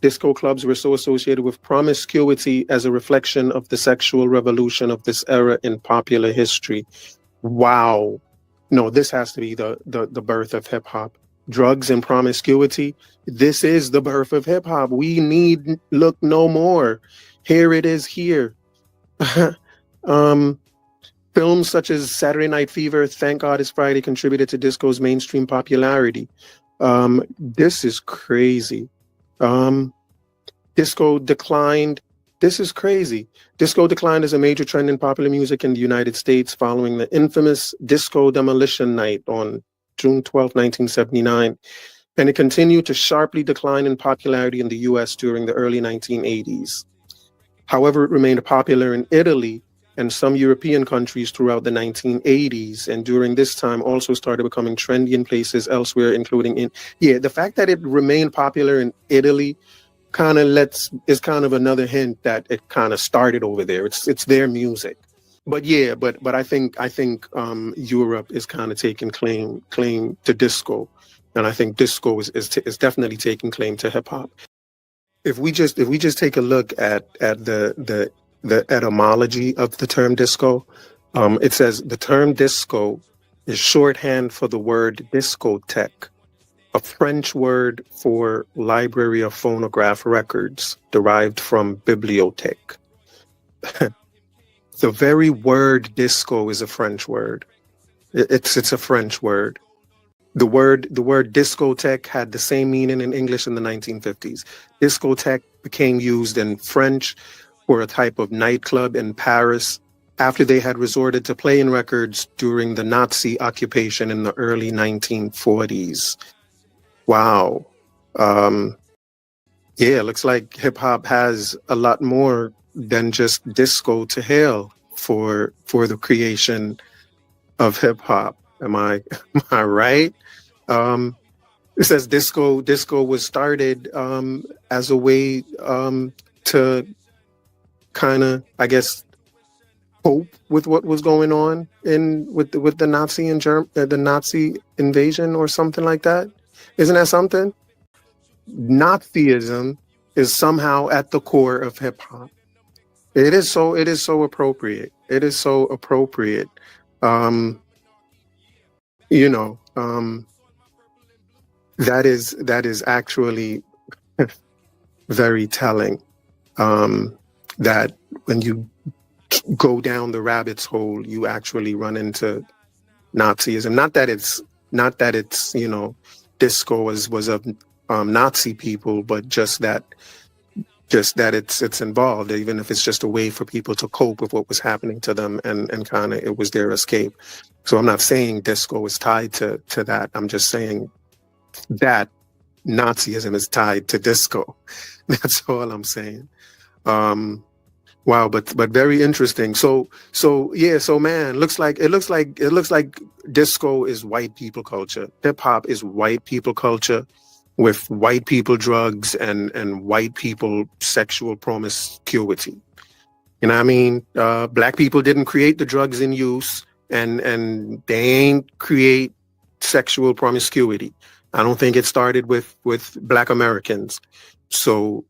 Disco clubs were so associated with promiscuity as a reflection of the sexual revolution of this era in popular history. Wow. No, this has to be the birth of hip hop. Drugs and promiscuity. This is the birth of hip hop. We need look no more. Here it is here. Films such as Saturday Night Fever, Thank God It's Friday contributed to disco's mainstream popularity. This is crazy. Disco declined. This is crazy. Disco declined as a major trend in popular music in the United States following the infamous Disco Demolition Night on June 12, 1979, and it continued to sharply decline in popularity in the US during the early 1980s. However, it remained popular in Italy and some European countries throughout the 1980s, and during this time also started becoming trendy in places elsewhere, including the fact that it remained popular in Italy is kind of another hint that it kind of started over there. It's their music. But I think Europe is kind of taking claim to disco, and I think disco is definitely taking claim to hip hop. If we just take a look at the etymology of the term disco, it says the term disco is shorthand for the word discotheque, a French word for library of phonograph records derived from bibliothèque. The very word disco is a French word. It's a French word. The word discotheque had the same meaning in English in the 1950s. Discotheque became used in French for a type of nightclub in Paris after they had resorted to playing records during the Nazi occupation in the early 1940s. Wow. Yeah, looks like hip hop has a lot more than just disco to hail for the creation of hip hop. Am I right? It says disco was started as a way to kind of, I guess, cope with what was going on with the Nazi and the Nazi invasion or something like that. Isn't that something? Nazism is somehow at the core of hip hop. It is so appropriate. It is so appropriate. You know, that is actually very telling. That when you go down the rabbit's hole, you actually run into Nazism. Not that it's you know, disco was of Nazi people, but just that it's involved, even if it's just a way for people to cope with what was happening to them, and kind of it was their escape. So I'm not saying disco is tied to that. I'm just saying that Nazism is tied to disco. That's all I'm saying. Wow, but very interesting. So yeah, so man, it looks like disco is white people culture. Hip hop is white people culture with white people drugs and white people sexual promiscuity. You know what I mean? Black people didn't create the drugs in use, and they ain't create sexual promiscuity. I don't think it started with Black Americans. So,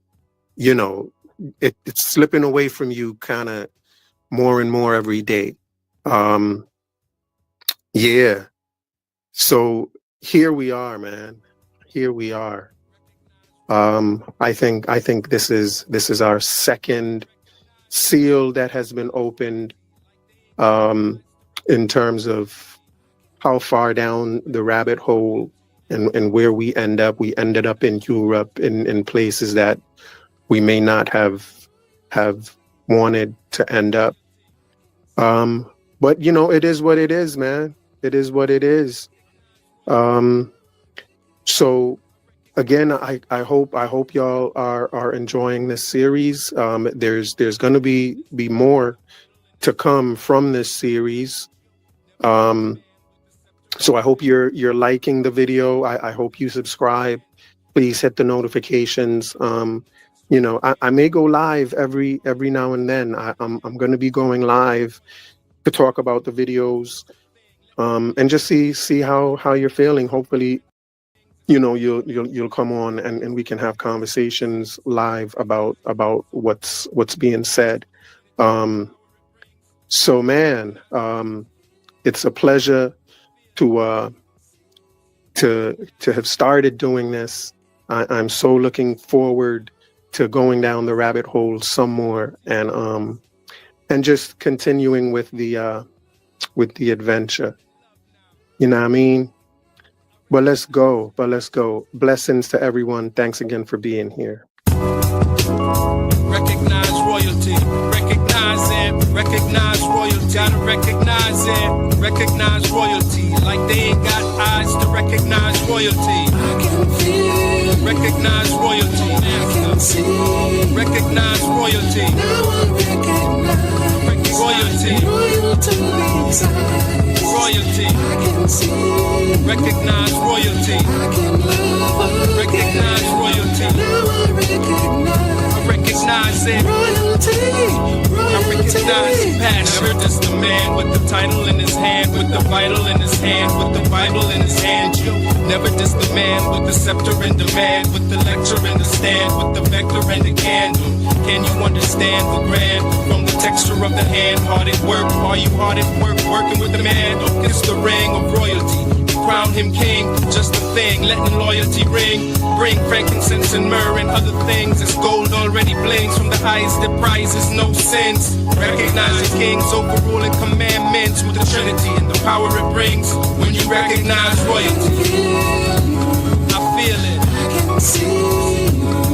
you know, it's slipping away from you kind of more and more every day. Yeah. So here we are, man. Here we are. I think this is our second seal that has been opened in terms of how far down the rabbit hole and where we end up. We ended up in Europe, in places that we may not have wanted to end up. But you know, it is what it is, man. It is what it is. So again, I hope y'all are enjoying this series. There's going to be more to come from this series. So I hope you're liking the video. I hope you subscribe. Please hit the notifications. You know, I may go live every now and then. I'm going to be going live to talk about the videos, and just see how you're feeling. Hopefully, you know, you'll come on and we can have conversations live about what's being said. So man, it's a pleasure to have started doing this. I'm so looking forward to going down the rabbit hole some more, and just continuing with the adventure. You know what I mean? But let's go. Blessings to everyone. Thanks again for being here. Recognize royalty. Recognize royalty. Gotta recognize it. Recognize royalty. Like they ain't got eyes to recognize royalty. I can feel. Recognize royalty. I can see. Recognize royalty. Now I recognize royalty. royalty inside. Royalty. I can see. Recognize royalty. I can love Recognize again. royalty. Now I Recognize it. royalty. I recognize passion. Never just the man with the title in his hand, with the vital in his hand, with the Bible in his hand. Never just the man with the scepter in demand, with the lecture in the stand, with the vector and the candle. Can you understand the grand from the texture of the hand-hearted work. Are you hard at work, working with the man? It's the ring of royalty. Crown him king, just a thing, letting loyalty ring. Bring frankincense and myrrh and other things. It's gold already blings from the highest that prizes no sins. Recognize the kings, overruling commandments with the Trinity and the power it brings. When you recognize royalty, I feel it.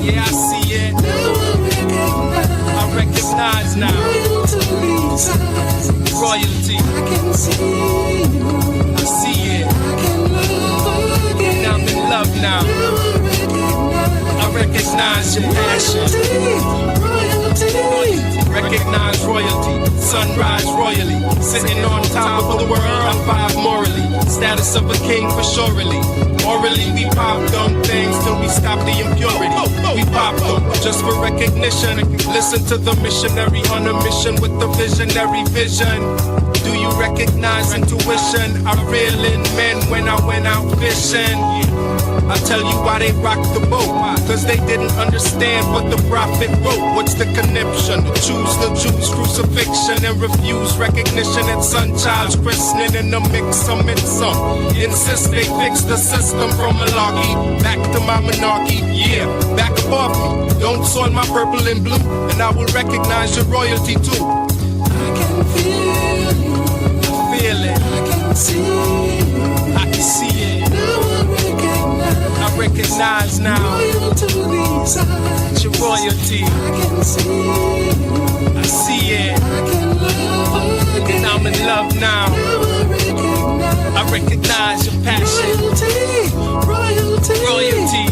Yeah, I see it. I recognize now. Royalty. I see it. Now I'm in love now. I recognize your passion. Recognize royalty. Sunrise royally. Sitting on top of the world. I'm five morally. Status of a king for surely. Orally we pop them things till we stop the impurity. We pop them just for recognition. Listen to the missionary on a mission with the visionary vision. Do you recognize intuition? I reel in men when I went out fishing. I'll tell you why they rocked the boat. Cause they didn't understand what the prophet wrote. What's the conniption? To choose the Jews' crucifixion and refuse recognition at son child's christening. In the mix, I'm in some. Insist they fix the system from malarkey back to my monarchy. Yeah, back above me. Don't soil my purple and blue, and I will recognize your royalty too. I can feel you. I feel it. I can see you. I can see it. Now I recognize now. Royal to these eyes. It's your royalty. I can see you. I see it. I can love again. And I'm in love now. Now I recognize your passion. Royalty. Royalty.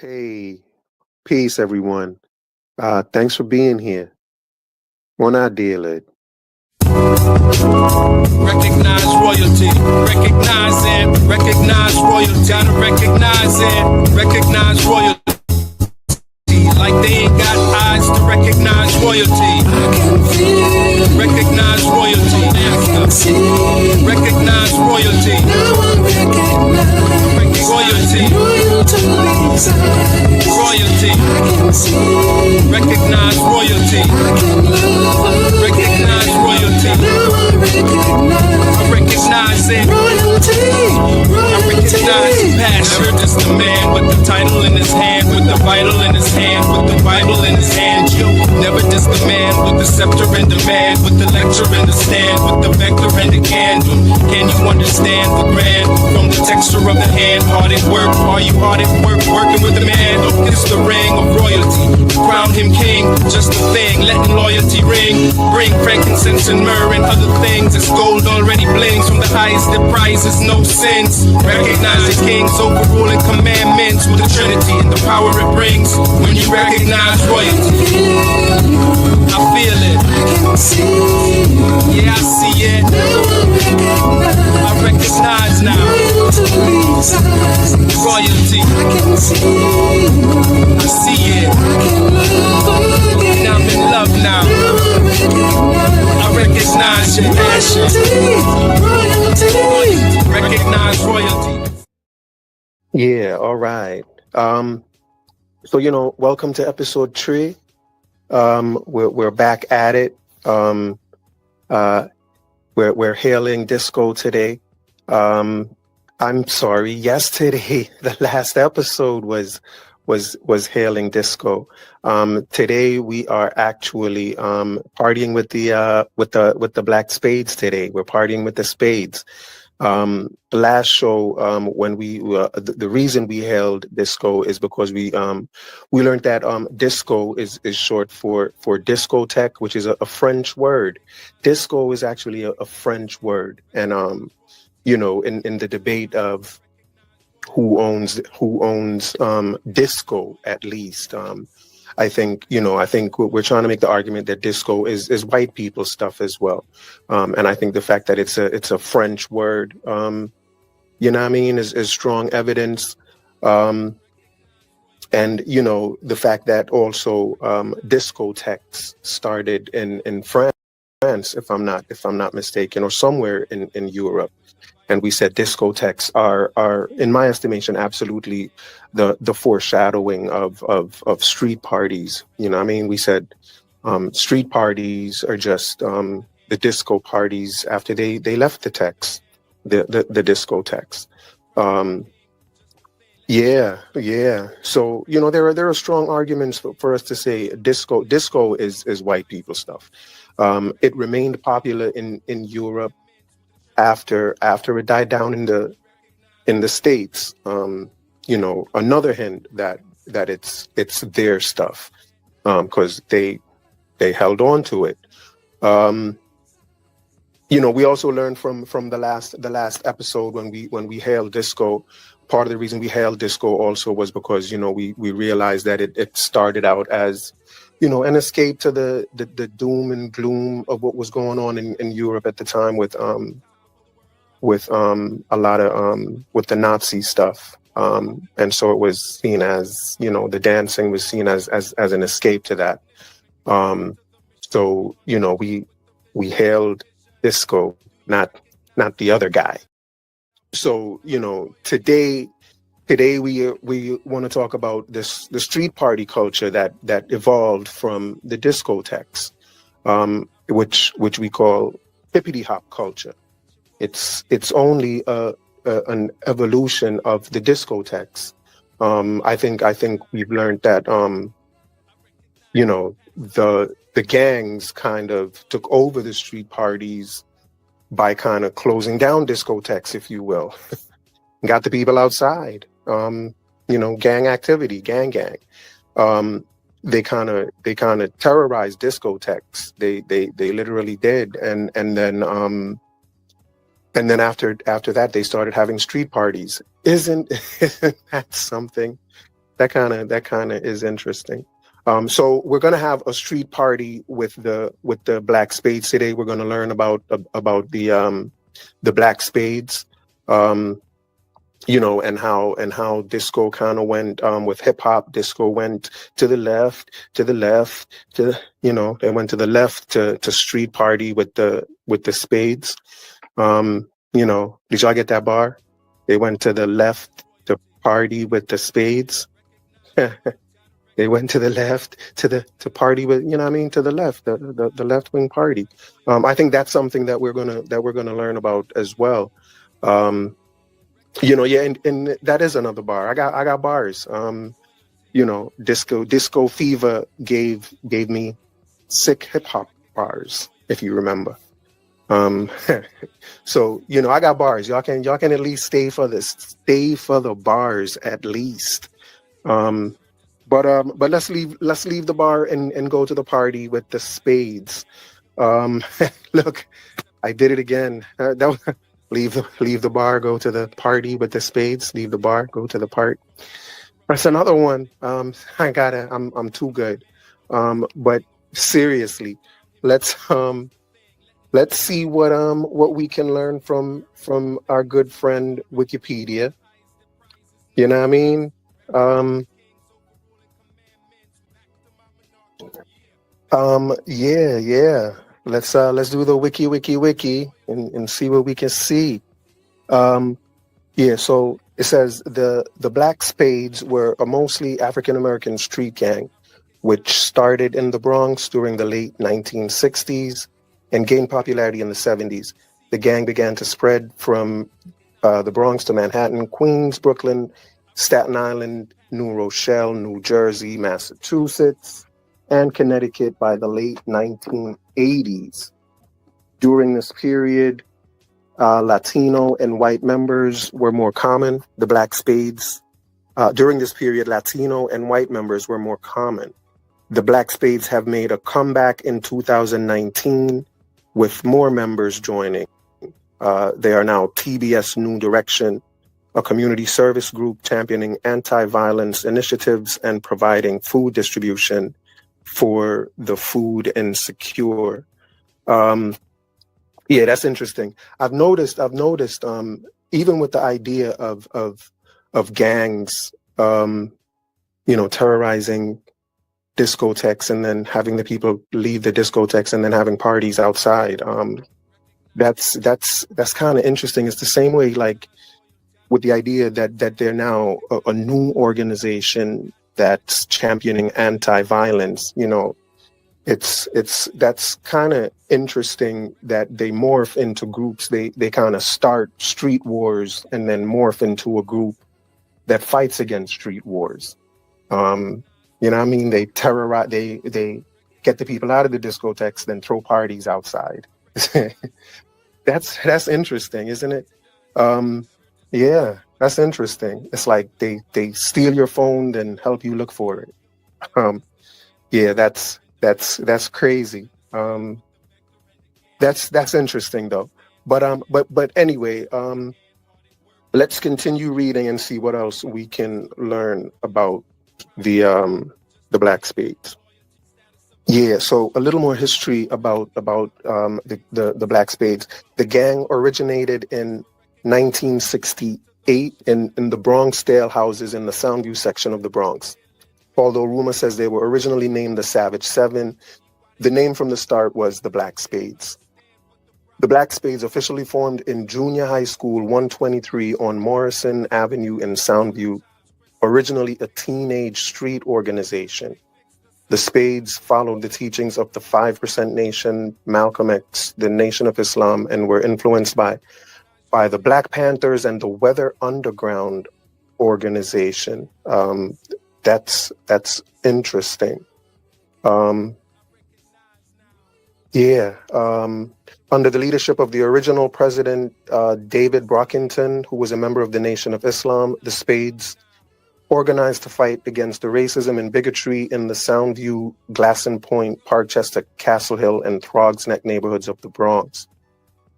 Hey, peace, everyone. Thanks for being here. On our deal it. Recognize royalty. Recognize it. Recognize royalty. Gotta recognize it. Recognize royalty. Like they ain't got eyes to recognize royalty. Recognize royalty. Recognize royalty. Royalty. Royalty. Recognize royalty. Recognize royalty. I recognize it. I recognize the passion. Never just the man with the title in his hand, with the vital in his hand, with the Bible in his hand. Yo, never just the man with the scepter and demand, with the lecture and the stand, with the vector and the candle. Can you understand the grand from the texture of the hand? Hard at work, are you hard at work, working with the man? It's the ring of royalty. Crown him king, just a thing, letting loyalty ring. Bring frankincense and myrrh and other things. It's gold already blings from the highest that prizes no sins. Recognize the kings, overruling commandments with the Trinity and the power it brings. When you recognize royalty, I feel it. Yeah, I see it. I recognize now. Royalty. I see it. Now I'm in love now. I recognize your passion. Recognize royalty. Yeah, all right. So welcome to episode 3. We're back at it. We're hailing disco today. I'm sorry. Yesterday, the last episode was hailing disco. Today we are actually partying with the black spades. Today we're partying with the spades. Last show, when the reason we held disco is because we learned that disco is short for discotheque, which is a French word. Disco is actually a French word, and in the debate of who owns disco, at least. I think we're trying to make the argument that disco is white people stuff as well, and I think the fact that it's a French word, you know what I mean, is strong evidence, and the fact that also discotheques started in France, if I'm not mistaken, or somewhere in Europe. And we said discotheques are, in my estimation, absolutely the foreshadowing of street parties. You know what I mean? We said street parties are just the disco parties after they left the techs, the discotheques. Um, yeah. So there are strong arguments for us to say disco is white people stuff. It remained popular in Europe after it died down in the States. Another hint that it's their stuff, because they held on to it. Um, we also learned from the last episode when we hailed disco. Part of the reason we hailed disco also was because we realized that it started out as an escape to the doom and gloom of what was going on in Europe at the time with a lot of with the Nazi stuff. And so it was seen as, the dancing was seen as an escape to that. So we hailed disco, not the other guy. So today we want to talk about the street party culture that evolved from the discotheques, which we call hippity hop culture. It's only an evolution of the discotheques. I think we've learned that the gangs kind of took over the street parties by kind of closing down discotheques, if you will. Got the people outside. Gang activity, gang. They kind of terrorized discotheques. They literally did, and then after that, they started having street parties. Isn't that something? That kind of is interesting. So we're gonna have a street party with the black spades today. We're gonna learn about the black spades, and how disco kind of went with hip hop. Disco went to the left, they went to the left to street party with the spades. Did y'all get that bar? They went to the left to party with the spades. They went to the left to party with, to the left, the left wing party. I think that's something that we're gonna learn about as well. Yeah, and that is another bar. I got bars. Disco Fever gave me sick hip hop bars, if you remember. So I got bars. Y'all can at least stay for the bars at least. But let's leave the bar and go to the party with the spades. Look, I did it again. Leave the bar, go to the party with the spades. Leave the bar, go to the part. That's another one. I'm too good. But seriously, let's see what we can learn from our good friend Wikipedia. You know what I mean? Yeah. Let's do the wiki and see what we can see. Yeah, so it says the Black Spades were a mostly African American street gang, which started in the Bronx during the late 1960s and gained popularity in the 70s. The gang began to spread from the Bronx to Manhattan, Queens, Brooklyn, Staten Island, New Rochelle, New Jersey, Massachusetts, and Connecticut by the late 1980s. During this period, Latino and white members were more common. The Black Spades, during this period, Latino and white members were more common. The Black Spades have made a comeback in 2019 with more members joining. They are now TBS New Direction, a community service group championing anti-violence initiatives and providing food distribution for the food insecure. Yeah, that's interesting. I've noticed, even with the idea of gangs, terrorizing discotheques and then having the people leave the discotheques and then having parties outside. That's kind of interesting. It's the same way, like, with the idea that they're now a new organization that's championing anti-violence. That's kind of interesting that they morph into groups. They kind of start street wars and then morph into a group that fights against street wars. You know what I mean? They terrorize, they get the people out of the discotheques, then throw parties outside. That's interesting, isn't it? Yeah, that's interesting. It's like they steal your phone, then help you look for it. Yeah, that's crazy. That's interesting though. But anyway, let's continue reading and see what else we can learn about the Black Spades. Yeah, so a little more history about the Black Spades. The gang originated in 1968 in the Bronx Dale houses in the Soundview section of the Bronx. Although rumor says they were originally named the Savage Seven, the name from the start was the Black Spades. The Black Spades officially formed in Junior High School 123 on Morrison Avenue in Soundview, originally a teenage street organization. The Spades followed the teachings of the 5% Nation, Malcolm X, the Nation of Islam, and were influenced by the Black Panthers and the Weather Underground organization. That's interesting. Under the leadership of the original president, David Brockington, who was a member of the Nation of Islam, the Spades organized to fight against the racism and bigotry in the Soundview, Glasson Point, Parkchester, Castle Hill, and Throgs Neck neighborhoods of the Bronx.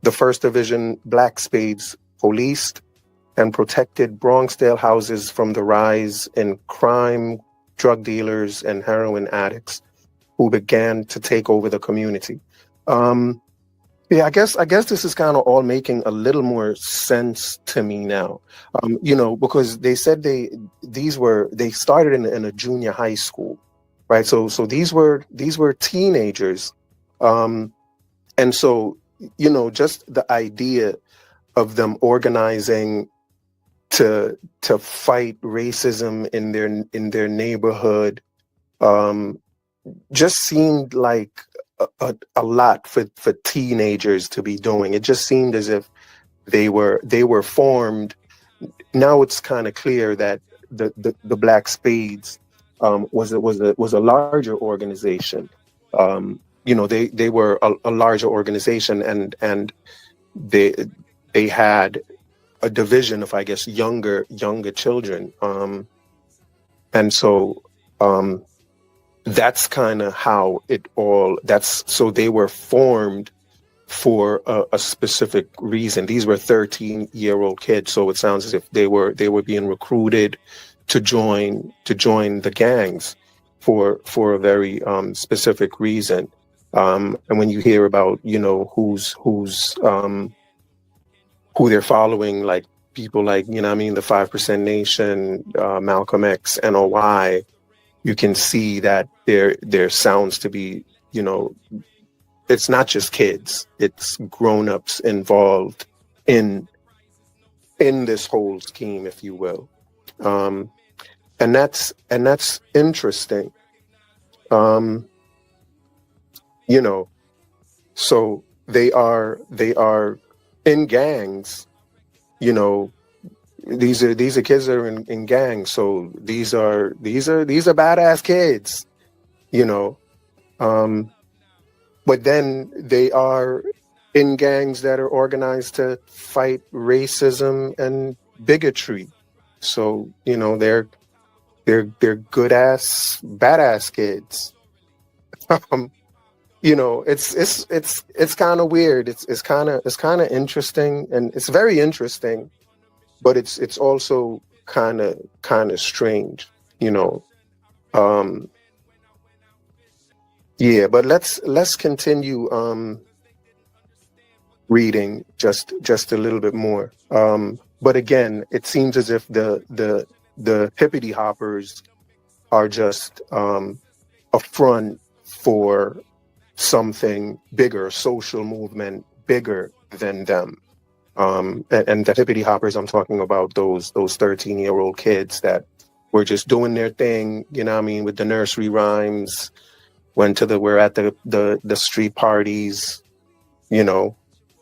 The 1st Division Black Spades policed and protected Bronxdale houses from the rise in crime, drug dealers, and heroin addicts who began to take over the community. I guess this is kind of all making a little more sense to me now, because they said they started in a junior high school, right? So these were teenagers, and so just the idea of them organizing to fight racism in their neighborhood just seemed like a lot for teenagers to be doing. It just seemed as if they were formed. Now it's kind of clear that the Black Spades was a larger organization. They were a larger organization, and they had a division of, I guess, younger children, and so that's kind of how it all. So they were formed for a specific reason. These were 13-year-old kids, so it sounds as if they were being recruited to join the gangs for a very specific reason. And when you hear about who they're following, like people like the 5% Nation, Malcolm X, NOI, you can see that there sounds to be it's not just kids, it's grown-ups involved in this whole scheme, if you will. And that's interesting. So they are in gangs. These are kids that are in gangs. So these are badass kids, But then they are in gangs that are organized to fight racism and bigotry. So, you know, they're good ass, badass kids. Um, you know, it's kind of weird. It's kind of interesting, and it's very interesting, but it's also kind of strange, you know. Um, yeah, but let's continue reading just a little bit more. But again, it seems as if the hippity hoppers are just a front for something bigger, social movement bigger than them. And the hippity hoppers, I'm talking about those 13-year-old kids that were just doing their thing, you know what I mean, with the nursery rhymes, we're at the street parties, you know,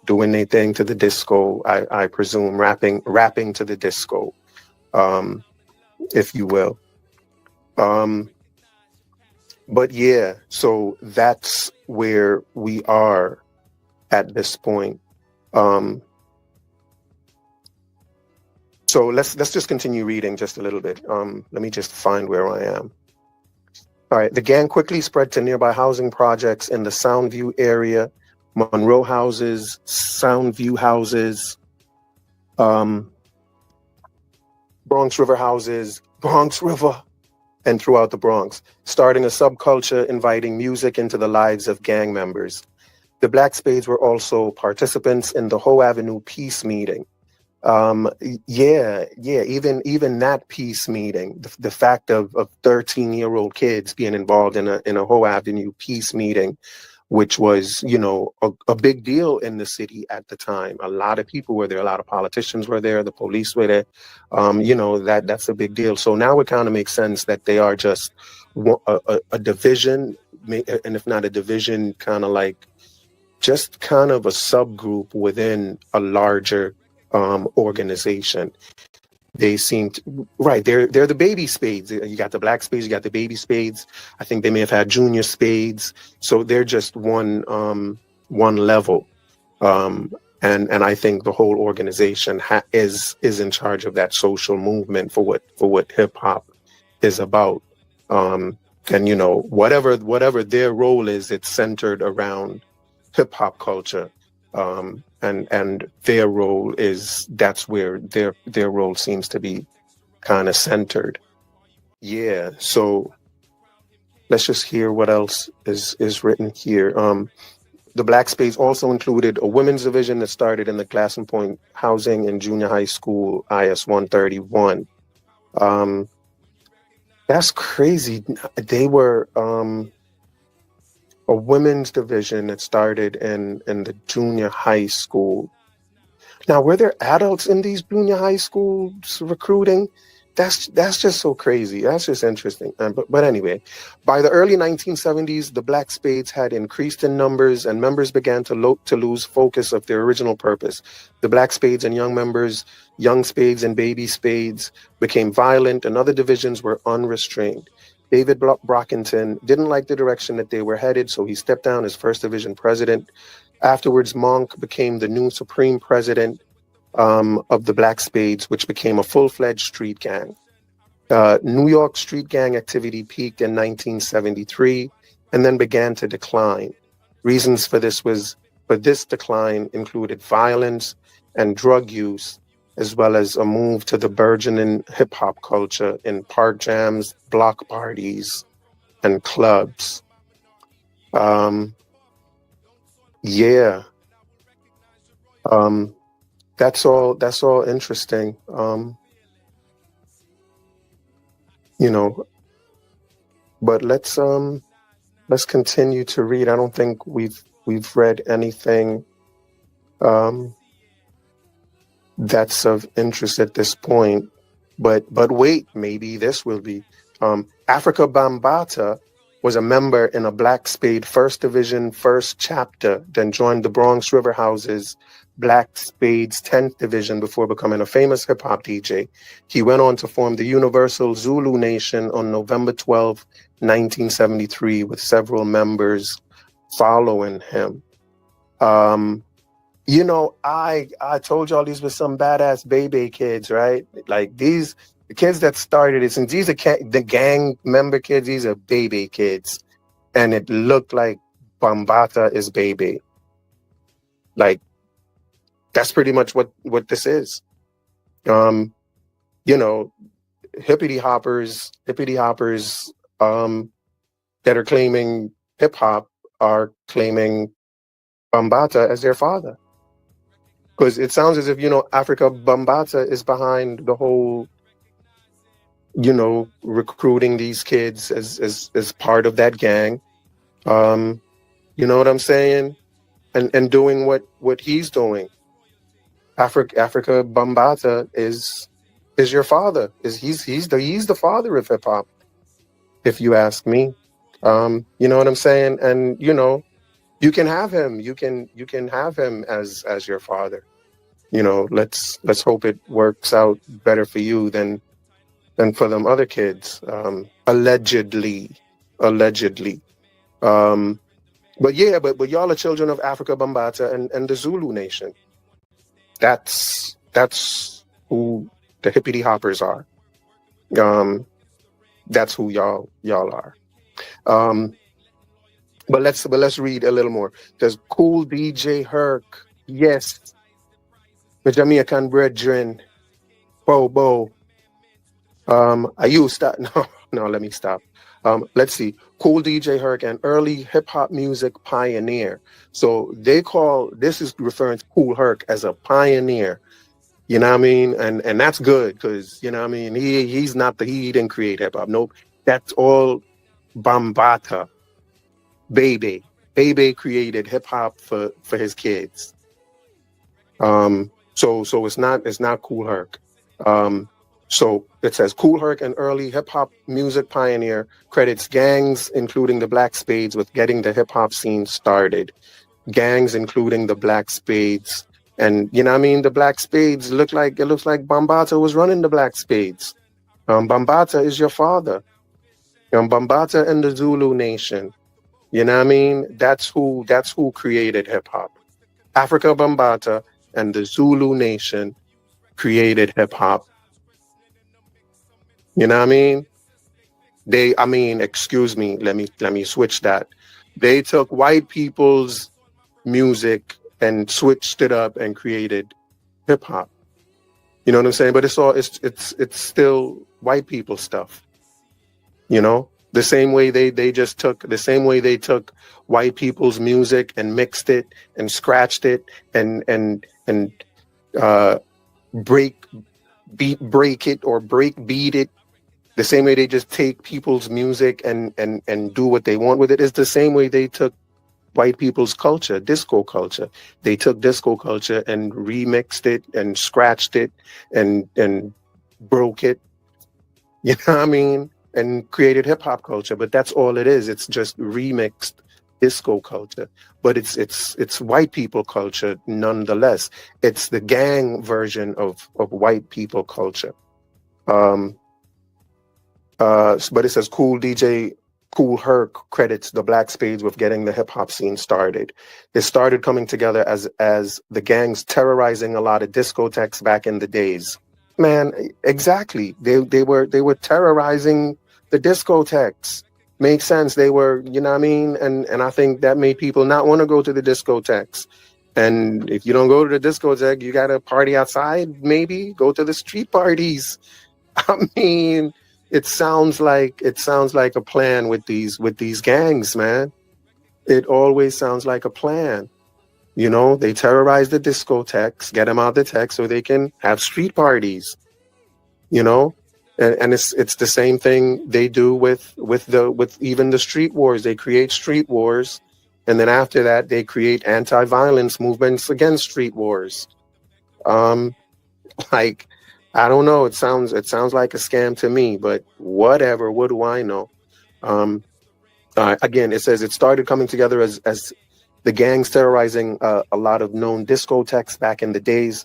doing their thing to the disco, I presume, rapping to the disco, if you will. But yeah, so that's where we are at this point. So let's just continue reading just a little bit. Let me just find where I am. All right. The gang quickly spread to nearby housing projects in the Soundview area, Monroe houses, Soundview houses, Bronx River houses, Bronx River, and throughout the Bronx, starting a subculture inviting music into the lives of gang members. The Black Spades were also participants in the Hoe Avenue Peace Meeting. Even that peace meeting, the fact of 13-year-old kids being involved in a Hoe Avenue peace meeting, which was, you know, a big deal in the city at the time. A lot of people were there, a lot of politicians were there, the police were there. You know, that's a big deal. So now it kind of makes sense that they are just a division, and if not a division, kind of like just kind of a subgroup within a larger organization. They seem to, right. They're the baby spades. You got the Black Spades, you got the baby spades. I think they may have had junior spades. So they're just one level. And I think the whole organization is in charge of that social movement for what hip hop is about. And you know, whatever their role is, it's centered around hip hop culture. And their role that's where their role seems to be kind of centered. Yeah. So let's just hear what else is written here. The Black Spades also included a women's division that started in the Glassing Point Housing and Junior High School IS 131. That's crazy. They were a women's division that started in the junior high school. Now, were there adults in these junior high schools recruiting? That's just so crazy. That's just interesting. But anyway, by the early 1970s, the Black Spades had increased in numbers, and members began to lose focus of their original purpose. The Black Spades and young members, young spades and baby spades, became violent, and other divisions were unrestrained. David Brockington didn't like the direction that they were headed, so he stepped down as First Division president. Afterwards, Monk became the new supreme president of the Black Spades, which became a full-fledged street gang. New York street gang activity peaked in 1973 and then began to decline. Reasons for this decline included violence and drug use, as well as a move to the burgeoning hip-hop culture in park jams, block parties, and clubs. That's all interesting. You know, but let's continue to read. I don't think we've read anything that's of interest at this point. But wait, maybe this will be. Africa Bambaataa was a member in a Black Spade First Division First Chapter, then joined the Bronx River Houses Black Spades 10th Division before becoming a famous hip-hop DJ. He went on to form the Universal Zulu Nation on November 12, 1973, with several members following him. You know, I told y'all these were some badass baby kids, right? Like these the kids that started it, since these are the gang member kids, these are baby kids, and it looked like Bambata is baby. Like that's pretty much what this is. Um, you know, hippity hoppers, that are claiming hip hop are claiming Bambata as their father. Because it sounds as if, Africa Bambata is behind the whole, recruiting these kids as part of that gang. Um, you know what I'm saying? And doing what he's doing. Africa Bambata is your father. He's the father of hip hop, if you ask me. You know what I'm saying? And you can have him. You can have him as your father. Let's hope it works out better for you than for them other kids. Allegedly. Um, but yeah, but y'all are children of Africa Bambata and the Zulu nation. That's who the hippity hoppers are. Um, that's who y'all are. Um, but let's read a little more. There's Cool DJ Herc. Yes, the Jamaican brethren. Bo. Are you stop? No, let me stop. Let's see. Cool DJ Herc, an early hip hop music pioneer. So this is referring to Kool Herc as a pioneer. You know what I mean? And that's good because you know what I mean. He didn't create hip hop. Nope. That's all Bambata. Baby created hip hop for his kids. So it's not Kool Herc. So it says Kool Herc, an early hip hop music pioneer, credits gangs including the Black Spades with getting the hip hop scene started. Gangs including the Black Spades, and you know what I mean. The Black Spades looks like Bambata was running the Black Spades. Bambata is your father. Bambata and the Zulu nation. You know what I mean? That's who created hip hop. Africa Bambata and the Zulu nation created hip hop. You know what I mean? Excuse me, let me switch that. They took white people's music and switched it up and created hip hop. You know what I'm saying? But it's still white people stuff. The same way they took white people's music and mixed it and scratched it and break it or break beat it. The same way they just take people's music and do what they want with it is the same way they took white people's culture, disco culture. They took disco culture and remixed it and scratched it and broke it. You know what I mean? And created hip hop culture. But that's all it is. It's just remixed disco culture. But it's white people culture nonetheless. It's the gang version of white people culture. But it says Kool Herc credits the Black Spades with getting the hip hop scene started. It started coming together as the gangs terrorizing a lot of discotheques back in the days. Man, exactly. They were terrorizing the discotheques. Makes sense. They were, you know what I mean? And I think that made people not want to go to the discotheques. And if you don't go to the discotheque, you gotta party outside, maybe go to the street parties. I mean, it sounds like a plan with these gangs, man. It always sounds like a plan. They terrorize the discotheques, get them out the tech so they can have street parties. And it's the same thing they do with even the street wars. They create street wars, and then after that they create anti-violence movements against street wars. Like, I don't know. It sounds like a scam to me, but whatever. What do I know? Again, it says it started coming together as the gangs terrorizing a lot of known discotheques back in the days.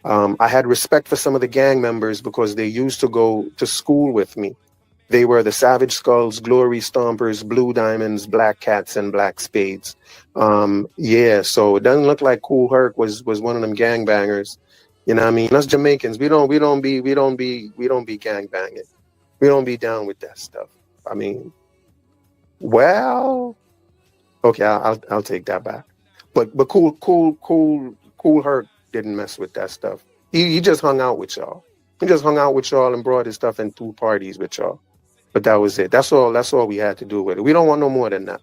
I had respect for some of the gang members because they used to go to school with me. They were the Savage Skulls, Glory Stompers, Blue Diamonds, Black Cats, and Black Spades. Yeah, so it doesn't look like Kool Herc was one of them gangbangers. You know what I mean? Us Jamaicans, we don't be gangbanging. We don't be down with that stuff. I mean, well, okay, I'll take that back. But Kool Herc didn't mess with that stuff. He just hung out with y'all. He just hung out with y'all and brought his stuff and threw parties with y'all. But that was it. That's all we had to do with it. We don't want no more than that.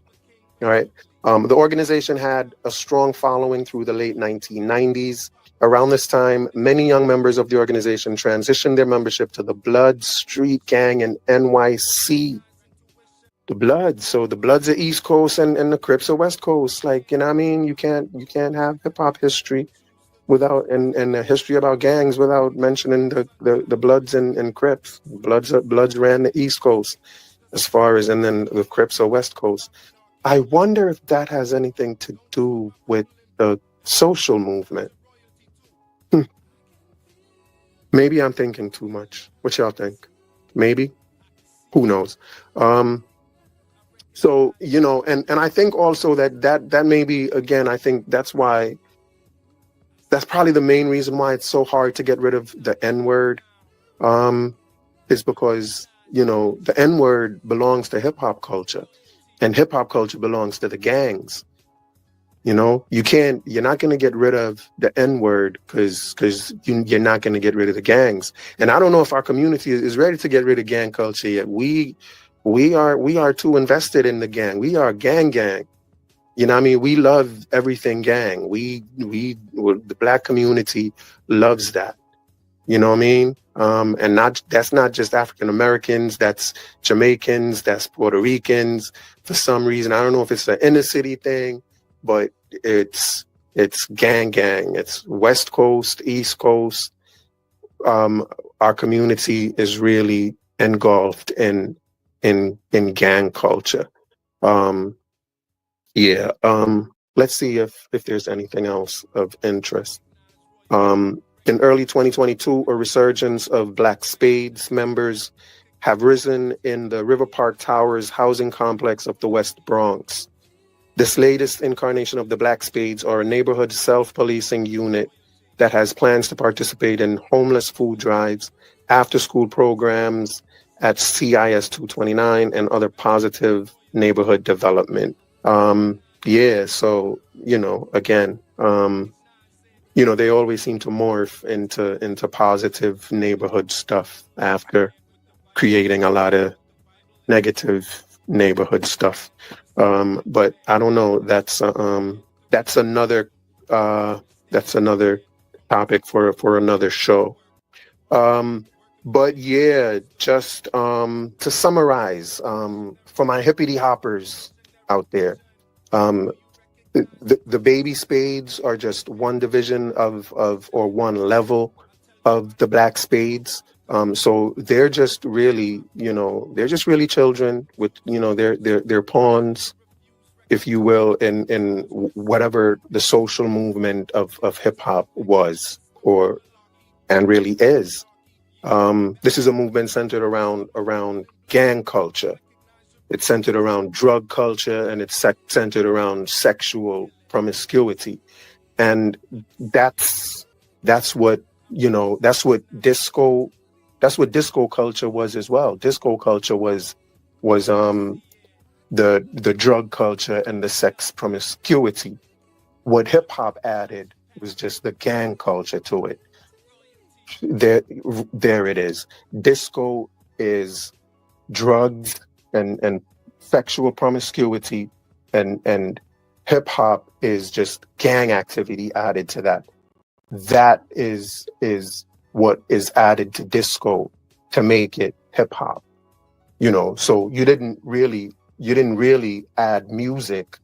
All right. The organization had a strong following through the late 1990s. Around this time, many young members of the organization transitioned their membership to the Blood Street Gang in NYC. The Bloods. So the Bloods are East Coast and the Crips are West Coast. Like, you know what I mean? You can't have hip hop history without and a history about gangs without mentioning the Bloods and Crips. Bloods ran the East Coast as far as, and then the Crips are West Coast. I wonder if that has anything to do with the social movement. Maybe I'm thinking too much. What y'all think? Maybe? Who knows? So, you know, and I think also that maybe, again, I think that's probably the main reason why it's so hard to get rid of the N-word, is because, you know, the N-word belongs to hip hop culture and hip hop culture belongs to the gangs. You know, you're not going to get rid of the N-word because you're not going to get rid of the gangs. And I don't know if our community is ready to get rid of gang culture yet. We are too invested in the gang. We are gang. You know what I mean? We love everything gang. The Black community loves that. You know what I mean? And that's not just African Americans, that's Jamaicans, that's Puerto Ricans. For some reason, I don't know if it's an inner city thing, but it's gang. It's West Coast, East Coast. Our community is really engulfed in gang culture. Yeah. Let's see if there's anything else of interest. In early 2022, a resurgence of Black Spades members have risen in the River Park Towers housing complex of the West Bronx. This latest incarnation of the Black Spades are a neighborhood self-policing unit that has plans to participate in homeless food drives, after-school programs at CIS 229, and other positive neighborhood development. Yeah, so, you know, again, you know, they always seem to morph into positive neighborhood stuff after creating a lot of negative neighborhood stuff. But I don't know. That's another topic for another show. But yeah, just to summarize, for my hippity hoppers out there, the baby spades are just one division of or one level of the Black Spades. So they're just really, you know, they're just really children with, you know, they're pawns, if you will, in whatever the social movement of hip hop was and really is. This is a movement centered around gang culture. It's centered around drug culture, and it's centered around sexual promiscuity. And that's what, you know, that's what disco culture was as well. Disco culture was the drug culture and the sex promiscuity. What hip hop added was just the gang culture to it. There it is. Disco is drugs and sexual promiscuity, and hip hop is just gang activity added to that. That is what is added to disco to make it hip hop. You know, so you didn't really add music.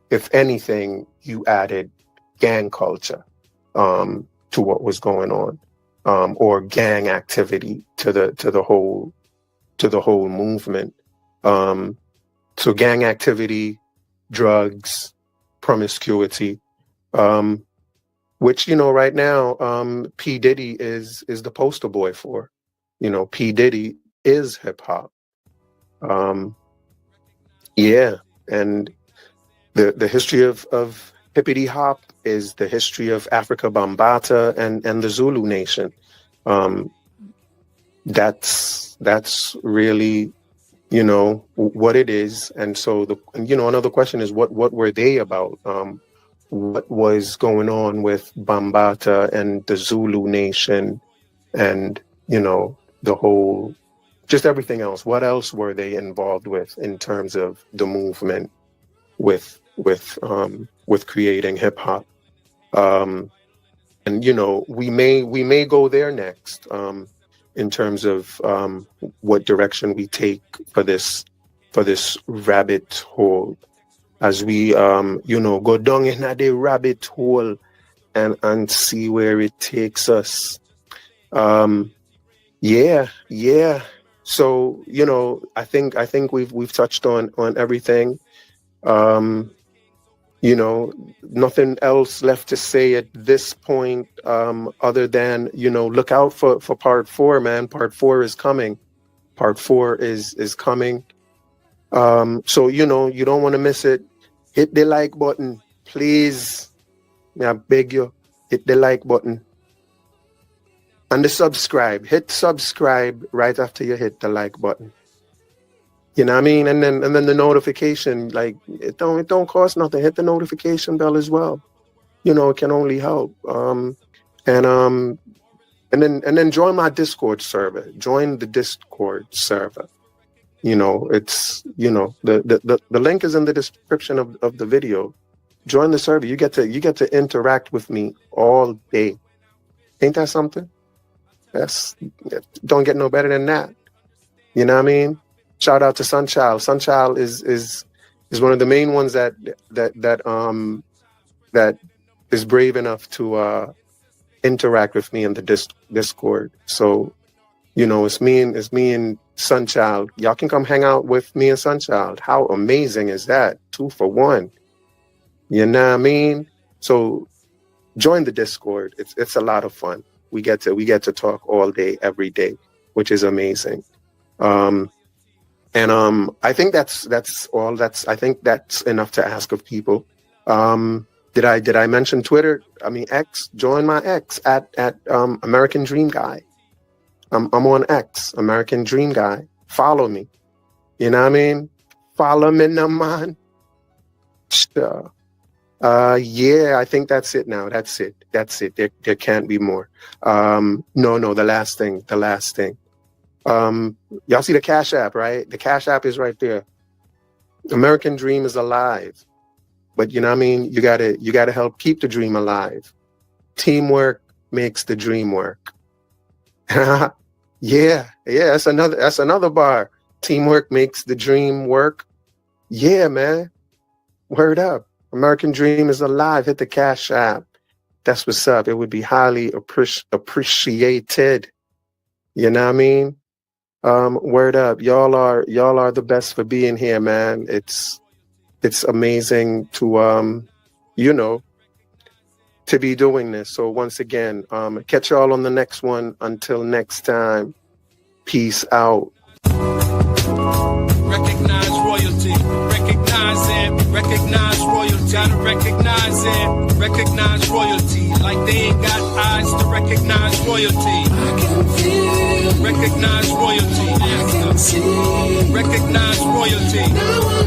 If anything, you added gang culture to what was going on, or gang activity to the whole movement. So gang activity, drugs, promiscuity, which, you know, right now, P. Diddy is the poster boy for. You know, P. Diddy is hip hop. Yeah, and the history of hippity hop is the history of Africa Bambata and the Zulu nation. That's really, you know, what it is. And so another question is what were they about? What was going on with Bambata and the Zulu nation, and you know, the whole, just everything else. What else were they involved with in terms of the movement with creating hip hop? And you know, we may go there next, in terms of what direction we take for this rabbit hole, as we you know, go down in the rabbit hole and see where it takes us. Yeah. So, you know, I think we've touched on everything. You know, nothing else left to say at this point, other than, you know, look out for part 4, man. Part 4 is coming. Part 4 is coming. So, you know, you don't want to miss it. Hit the like button, please. I beg you, hit the like button. And the subscribe. Hit subscribe right after you hit the like button. You know what I mean? And then the notification, like, it don't cost nothing. Hit the notification bell as well. You know, it can only help. And then join my Discord server. Join the Discord server. You know, it's, you know, the link is in the description of the video. Join the server. You get to interact with me all day. Ain't that something? Don't get no better than that. You know what I mean? Shout out to Sunchild. Sunchild is one of the main ones that is brave enough to interact with me in the Discord. So, you know, it's me and Sunchild. Y'all can come hang out with me and Sunchild. How amazing is that? 2 for 1. You know what I mean? So join the Discord. It's a lot of fun. We get to talk all day, every day, which is amazing. I think that's all. I think that's enough to ask of people. Did I mention Twitter? I mean, X. Join my X at American Dream Guy. I'm on X, American Dream Guy. Follow me. You know what I mean? Follow me, no man. Sure. Yeah, I think that's it now. That's it. There can't be more. No, the last thing. Y'all see the Cash App, right? The Cash App is right there. American Dream is alive. But you know what I mean? You gotta help keep the dream alive. Teamwork makes the dream work. Yeah, that's another bar. Teamwork makes the dream work. Yeah, man. Word up. American Dream is alive. Hit the Cash App. That's what's up. It would be highly appreciated. You know what I mean? Word up. Y'all are the best for being here, man. It's amazing to you know, to be doing this. So once again, catch y'all on the next one. Until next time, peace out. Recognize royalty. Recognize royalty. Gotta recognize it. Recognize royalty. Like they ain't got eyes to recognize royalty. I can feel. Recognize royalty. I can see. Recognize royalty. Now I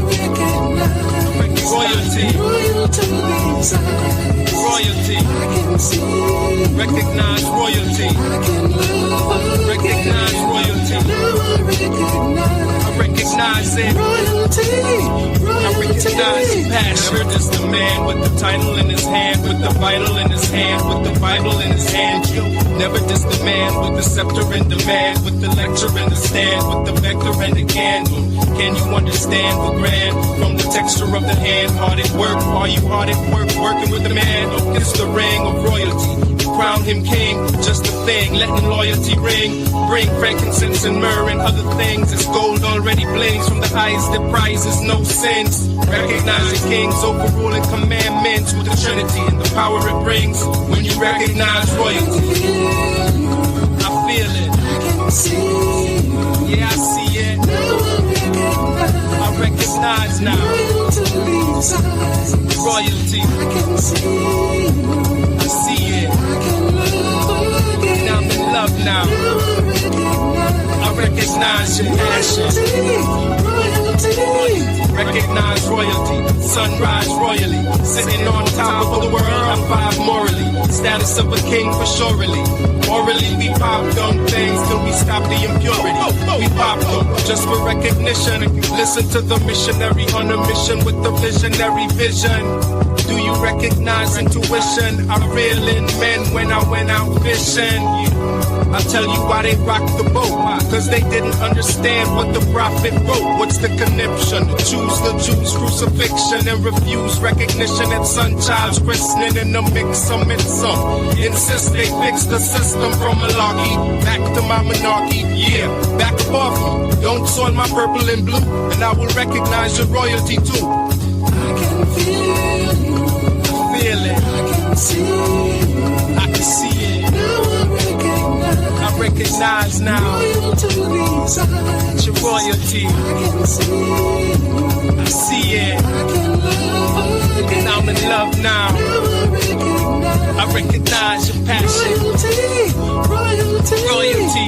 recognize Royalty. royalty inside. Royalty. I can see. Recognize royalty. I can love. Recognize royalty. Now I recognize it. I recognize passion. Never just the man with the title in his hand, with the vital in his hand, with the Bible in his hand. Never just the man with the scepter in demand, with the lecture in the stand, with the vector and the candle. Can you understand the grand? From the texture of the hand, hard at work. Are you hard at work, working with the man? It's the ring of royalty. Crown him king, just a thing, letting loyalty ring. Bring frankincense and myrrh and other things. It's gold already blings from the highest that prizes no sins. Recognize the kings overruling commandments with the Trinity and the power it brings. When you recognize royalty, I feel it. I can see. Yeah, I see it. Now I recognize recognize now. Royalty's eyes. Royalty, I can see you. I see it. I can love again. Now I'm in love now. Now I recognize your passion. royalty. Recognize royalty, sunrise royally. Sitting on top of the world, I'm five morally. Status of a king for surely. Morally, we pop dumb things till we stop the impurity. We pop them just for recognition. Listen to the missionary on a mission with the visionary vision. Do you recognize intuition? I reel in men when I went out fishing. I'll tell you why they rocked the boat. Cause they didn't understand what the prophet wrote. What's the conniption? Choose the Jews' crucifixion and refuse recognition at son child's christening. In the mix, I'm in some. Insist they fix the system from malarkey back to my monarchy. Yeah, back off me. Don't soil my purple and blue, and I will recognize your royalty too. I can feel you. Feel it. I can see you. I can see it. Now I recognize now. royalty's eyes. Your royalty. I can see you. I see it. I can love again. And I'm in love now. Now I recognize your passion. royalty. Royalty.